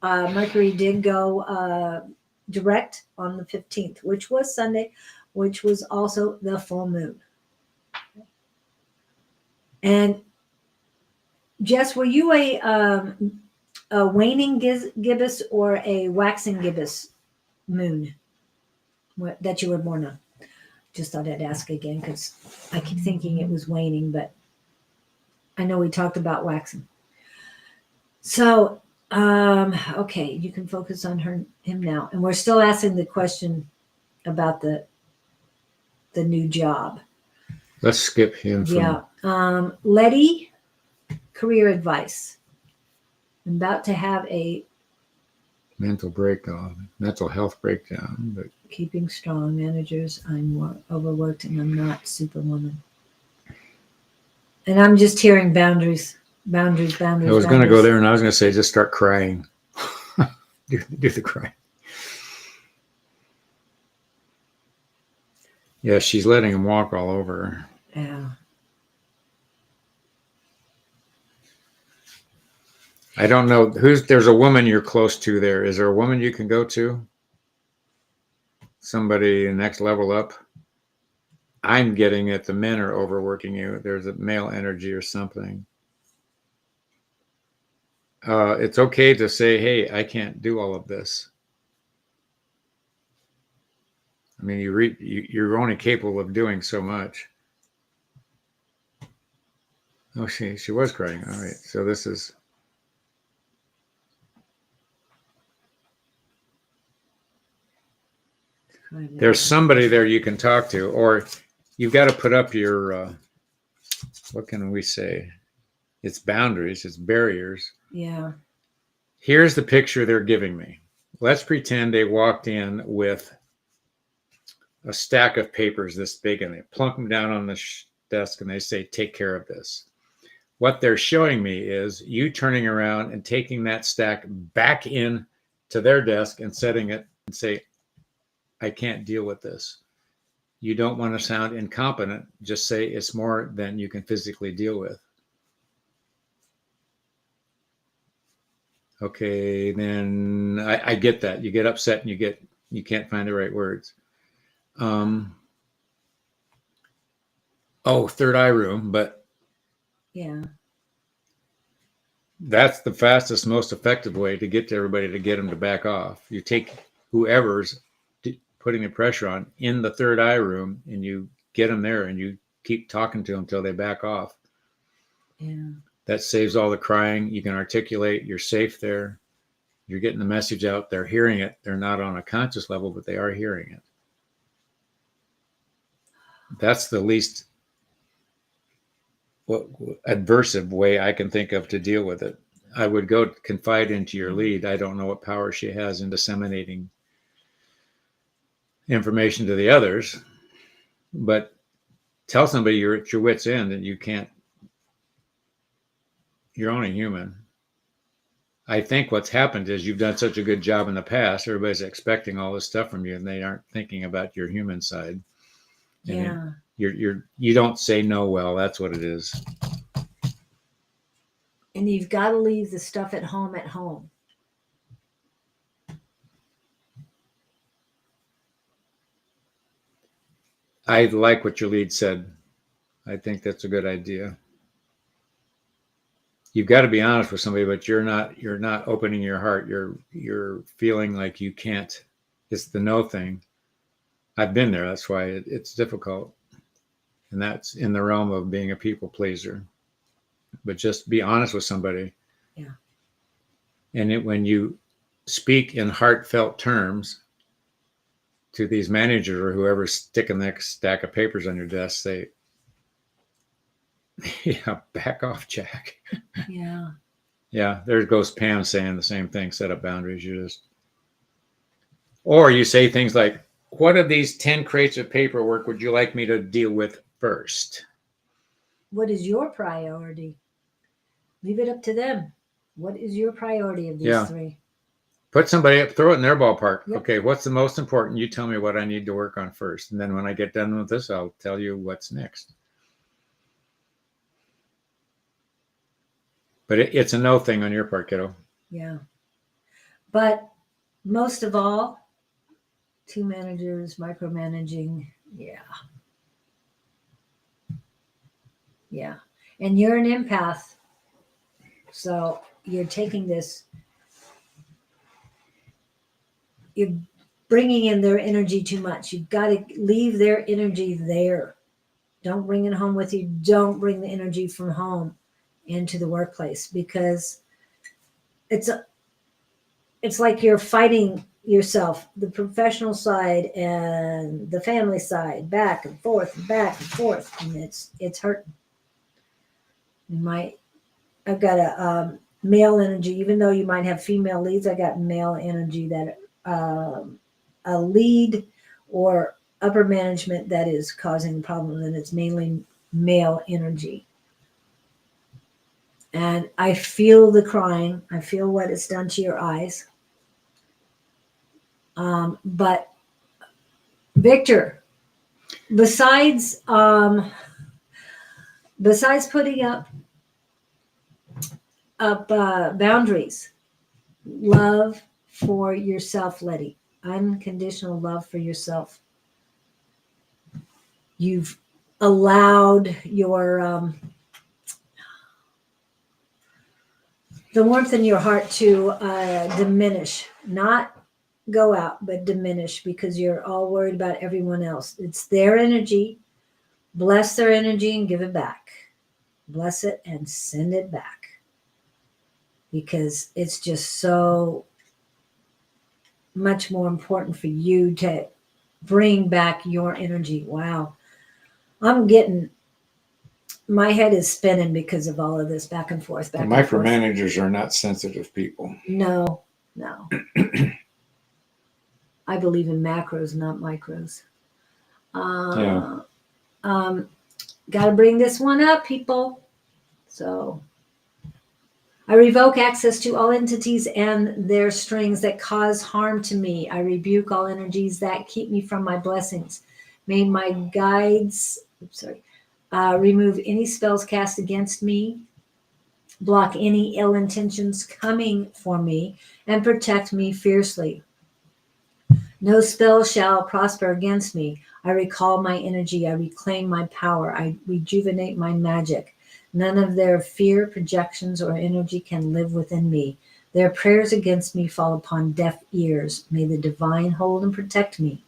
Mercury did go direct on the 15th, which was Sunday, which was also the full moon. And Jess, were you a waning gibbous or a waxing gibbous moon that you were born on? Just thought I'd ask again, because I keep thinking it was waning, but I know we talked about waxing. So, okay, you can focus on him now. And we're still asking the question about the new job. Let's skip him. Yeah. Letty, career advice. I'm about to have a mental health breakdown. But Keeping strong managers. I'm overworked and I'm not superwoman. And I'm just hearing boundaries. I was going to go there, and I was going to say, just start crying. do the crying. Yeah, she's letting him walk all over her. Yeah. I don't know there's a woman you're close to there. Is there a woman you can go to? Somebody next level up? I'm getting it. The men are overworking you. There's a male energy or something. It's okay to say, hey, I can't do all of this. I mean, you're only capable of doing so much. Oh, she was crying. All right. So this is. There's somebody there you can talk to, or you've got to put up your, what can we say? It's boundaries, it's barriers. Yeah. Here's the picture they're giving me. Let's pretend they walked in with a stack of papers this big and they plunk them down on the desk and they say, take care of this. What they're showing me is you turning around and taking that stack back in to their desk and setting it and say, I can't deal with this. You don't want to sound incompetent. Just say it's more than you can physically deal with. Okay, then I get that. You get upset and you can't find the right words. Third eye room, but yeah, that's the fastest, most effective way to get to everybody to get them to back off. You take whoever's putting the pressure on in the third eye room and you get them there and you keep talking to them until they back off. Yeah. That saves all the crying. You can articulate. You're safe there. You're getting the message out. They're hearing it. They're not on a conscious level, but they are hearing it. That's the least adversive way I can think of to deal with it. I would go confide into your lead. I don't know what power she has in disseminating information to the others, but tell somebody you're at your wit's end and you can't. You're only human. I think what's happened is you've done such a good job in the past. Everybody's expecting all this stuff from you, and they aren't thinking about your human side. And yeah. You don't say no well. That's what it is. And you've got to leave the stuff at home. I like what your lead said. I think that's a good idea. You've got to be honest with somebody, but you're not opening your heart. You're feeling like you can't. It's the no thing. I've been there. That's why it's difficult. And that's in the realm of being a people pleaser. But just be honest with somebody. Yeah. And when you speak in heartfelt terms to these managers or whoever's sticking that stack of papers on your desk, say, yeah, back off, Jack. Yeah. Yeah, there goes Pam saying the same thing. Set up boundaries. Or you say things like, what of these 10 crates of paperwork would you like me to deal with first? What is your priority? Leave it up to them. What is your priority of these three? Put somebody up, throw it in their ballpark. Yep. Okay, what's the most important? You tell me what I need to work on first. And then when I get done with this, I'll tell you what's next. But it's a no thing on your part, kiddo. Yeah. But most of all, two managers, micromanaging. Yeah. Yeah. And you're an empath. So you're taking this, you're bringing in their energy too much. You've got to leave their energy there. Don't bring it home with you. Don't bring the energy from home into the workplace, because it's like you're fighting yourself, the professional side and the family side, back and forth, and it's hurting. I've got male energy, even though you might have female leads, I got male energy that a lead or upper management that is causing the problem, and it's mainly male energy. And I feel the crying. I feel what it's done to your eyes. But Victor, besides putting up boundaries, love for yourself, Letty, unconditional love for yourself. You've allowed your the warmth in your heart to diminish, not go out, but diminish, because you're all worried about everyone else. It's their energy. Bless their energy and give it back. Bless it and send it back, because it's just so much more important for you to bring back your energy. Wow. My head is spinning because of all of this back and forth. The micromanagers are not sensitive people. No. I believe in macros, not micros. Got to bring this one up, people. So I revoke access to all entities and their strings that cause harm to me. I rebuke all energies that keep me from my blessings. May my guides, remove any spells cast against me, block any ill intentions coming for me, and protect me fiercely. No spell shall prosper against me. I recall my energy. I reclaim my power. I rejuvenate my magic. None of their fear, projections, or energy can live within me. Their prayers against me fall upon deaf ears. May the divine hold and protect me.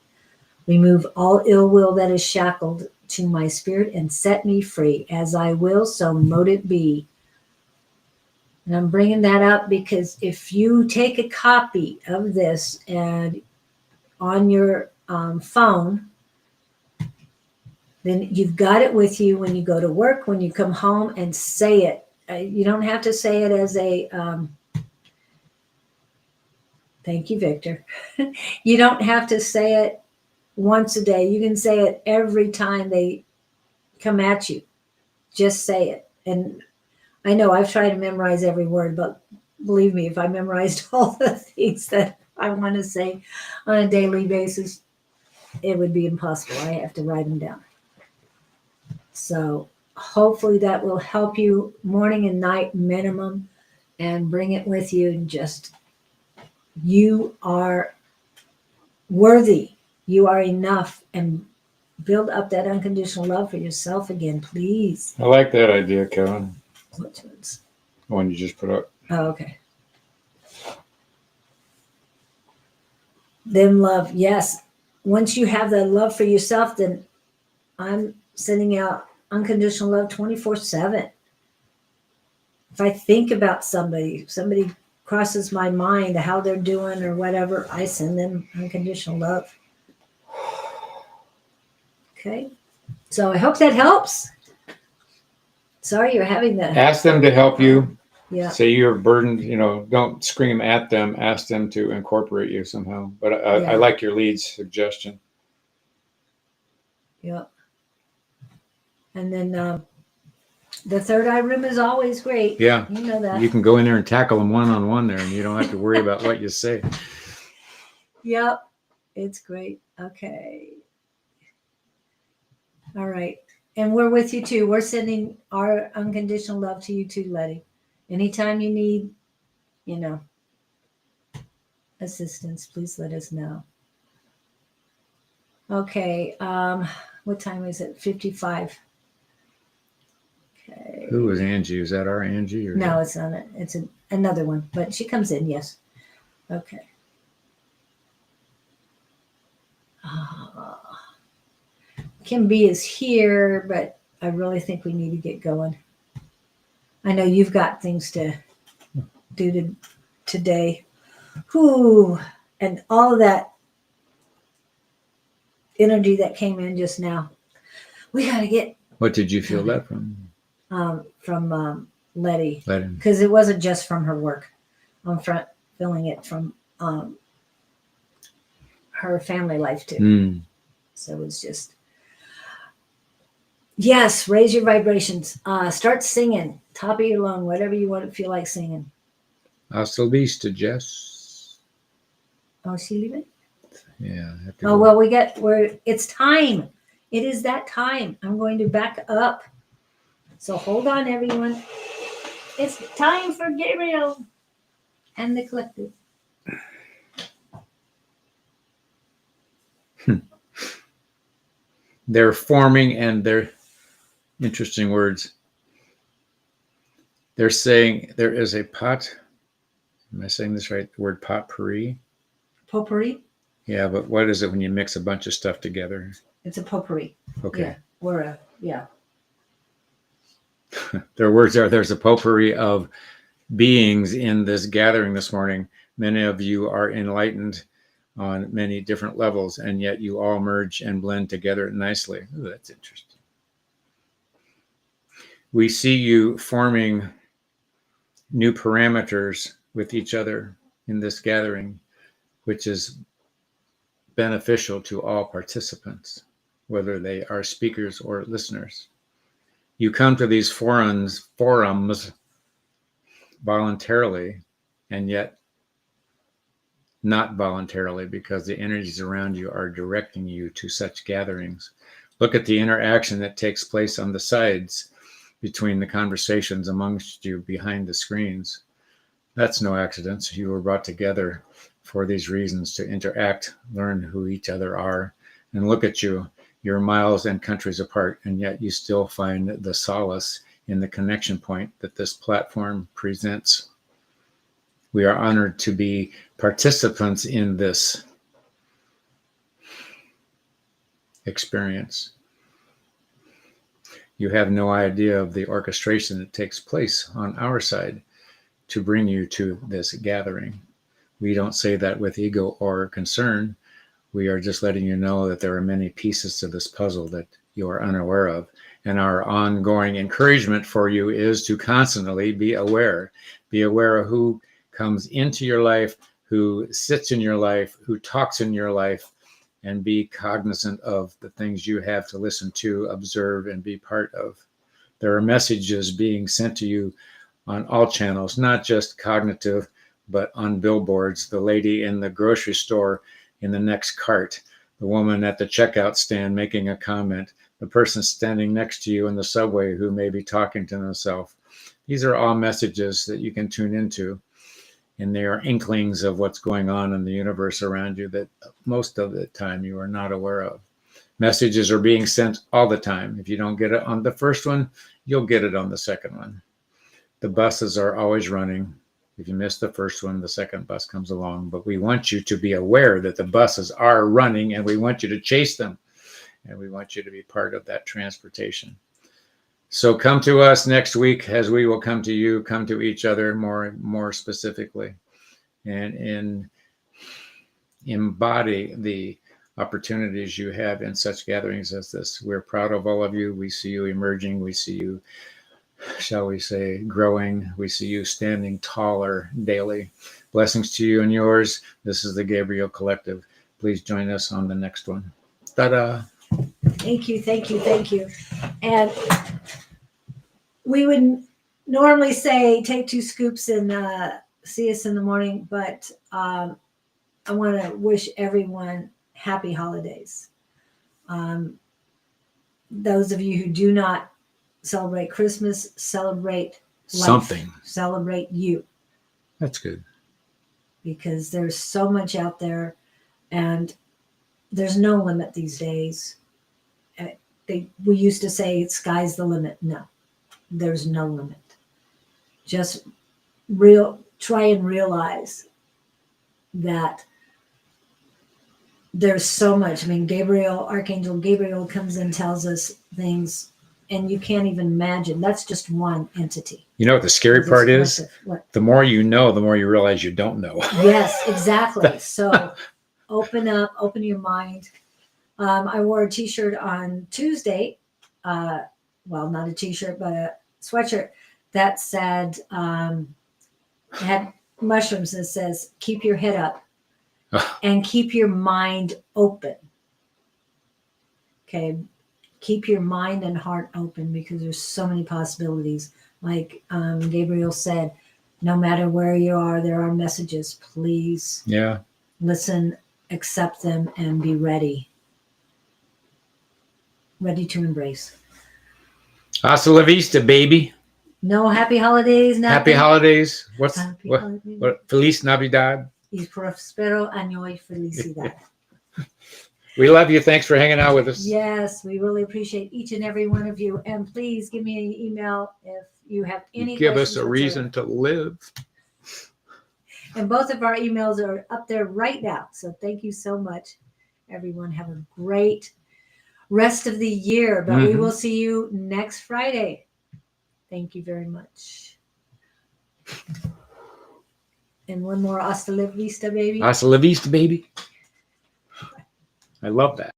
Remove all ill will that is shackled to my spirit and set me free. As I will, so mote it be. And I'm bringing that up because if you take a copy of this and on your phone, then you've got it with you when you go to work, when you come home, and say it. You don't have to say it as a thank you, Victor. You don't have to say it once a day. You can say it every time they come at you. Just say it. And I know I've tried to memorize every word, but believe me, if I memorized all the things that I want to say on a daily basis, it would be impossible. I have to write them down. So hopefully that will help you morning and night minimum, and bring it with you. And just, you are worthy. You are enough, and build up that unconditional love for yourself again, please. I like that idea, Kevin. Which ones? The one you just put up. Oh, okay. Then love, yes. Once you have the love for yourself, then I'm sending out unconditional love 24/7. If I think about somebody crosses my mind, how they're doing or whatever, I send them unconditional love. Okay. So I hope that helps. Sorry you're having that. Ask them to help you. Yeah. Say you're burdened, don't scream at them. Ask them to incorporate you somehow. But I like your lead suggestion. Yeah. And then the third eye room is always great. Yeah. You know that. You can go in there and tackle them one-on-one there, and you don't have to worry about what you say. Yep. It's great. Okay. All right. And we're with you too. We're sending our unconditional love to you too, Letty. Anytime you need, assistance, please let us know. Okay. What time is it? 55. Okay. Who was Angie? Is that our Angie? Or No, it's not. It's another one, but she comes in. Yes. Okay. Kim B is here, but I really think we need to get going. I know you've got things to do today. Whew. And all of that energy that came in just now. We got to get. What did you feel that from? From Letty, Let him. because it wasn't just from her work. I'm feeling it from her family life too. Mm. So it's just, yes, raise your vibrations. Start singing, top of your lung, whatever you want to feel like singing. Hasta vista, Jess. Oh, is she leaving? Yeah. I have to Oh, go. well, it's time. It is that time. I'm going to back up. So hold on, everyone. It's time for Gabriel and the collective. They're forming, and they're interesting words. They're saying there is a pot. Am I saying this right? The word potpourri. Potpourri? Yeah, but what is it when you mix a bunch of stuff together? It's a potpourri. Okay. Yeah. Their words are there's a potpourri of beings in this gathering this morning. Many of you are enlightened on many different levels, and yet you all merge and blend together nicely. Ooh, that's interesting. We see you forming new parameters with each other in this gathering, which is beneficial to all participants, whether they are speakers or listeners. You come to these forums voluntarily, and yet not voluntarily, because the energies around you are directing you to such gatherings. Look at the interaction that takes place on the sides between the conversations amongst you behind the screens. That's no accident. You were brought together for these reasons, to interact, learn who each other are, and look at you. You're miles and countries apart, and yet you still find the solace in the connection point that this platform presents. We are honored to be participants in this experience. You have no idea of the orchestration that takes place on our side to bring you to this gathering. We don't say that with ego or concern. We are just letting you know that there are many pieces to this puzzle that you are unaware of. And our ongoing encouragement for you is to constantly be aware. Be aware of who comes into your life, who sits in your life, who talks in your life, and be cognizant of the things you have to listen to, observe, and be part of. There are messages being sent to you on all channels, not just cognitive, but on billboards. The lady in the grocery store in the next cart, the woman at the checkout stand making a comment, the person standing next to you in the subway who may be talking to themselves. These are all messages that you can tune into, and they are inklings of what's going on in the universe around you that most of the time you are not aware of. Messages are being sent all the time. If you don't get it on the first one, you'll get it on the second one. The buses are always running. If you miss the first one, the second bus comes along. But we want you to be aware that the buses are running, and we want you to chase them. And we want you to be part of that transportation. So come to us next week, as we will come to you, come to each other more specifically, and embody the opportunities you have in such gatherings as this. We're proud of all of you. We see you emerging. We see you, shall we say, growing. We see you standing taller daily. Blessings to you and yours. This is the Gabriel Collective. Please join us on the next one. Ta-da. Thank you. And we would normally say take 2 scoops and see us in the morning, but I want to wish everyone happy holidays. Those of you who do not celebrate Christmas, celebrate life. Something. Celebrate you. That's good. Because there's so much out there, and there's no limit these days. We used to say sky's the limit. No, there's no limit. Just try and realize that there's so much. I mean, Archangel Gabriel comes and tells us things, and you can't even imagine. That's just one entity. You know what the scary part is? What? The more you know, the more you realize you don't know. Yes, exactly. So open up, open your mind. I wore a t-shirt on Tuesday. Well, not a t-shirt, but a sweatshirt that said, it had mushrooms that says, keep your head up and keep your mind open. Okay. Keep your mind and heart open because there's so many possibilities. Like Gabriel said, no matter where you are, there are messages. Please listen, accept them, and be ready. Ready to embrace. Hasta la vista, baby. No happy holidays. Nothing. Happy holidays. Happy What? holidays. What? Feliz Navidad. Y prospero año y felicidad. We love you. Thanks for hanging out with us. Yes, we really appreciate each and every one of you. And please give me an email if you have any Give us questions a reason to live. And both of our emails are up there right now. So thank you so much, everyone. Have a great rest of the year. But we will see you next Friday. Thank you very much. And one more hasta la vista, baby. Hasta la vista, baby. I love that.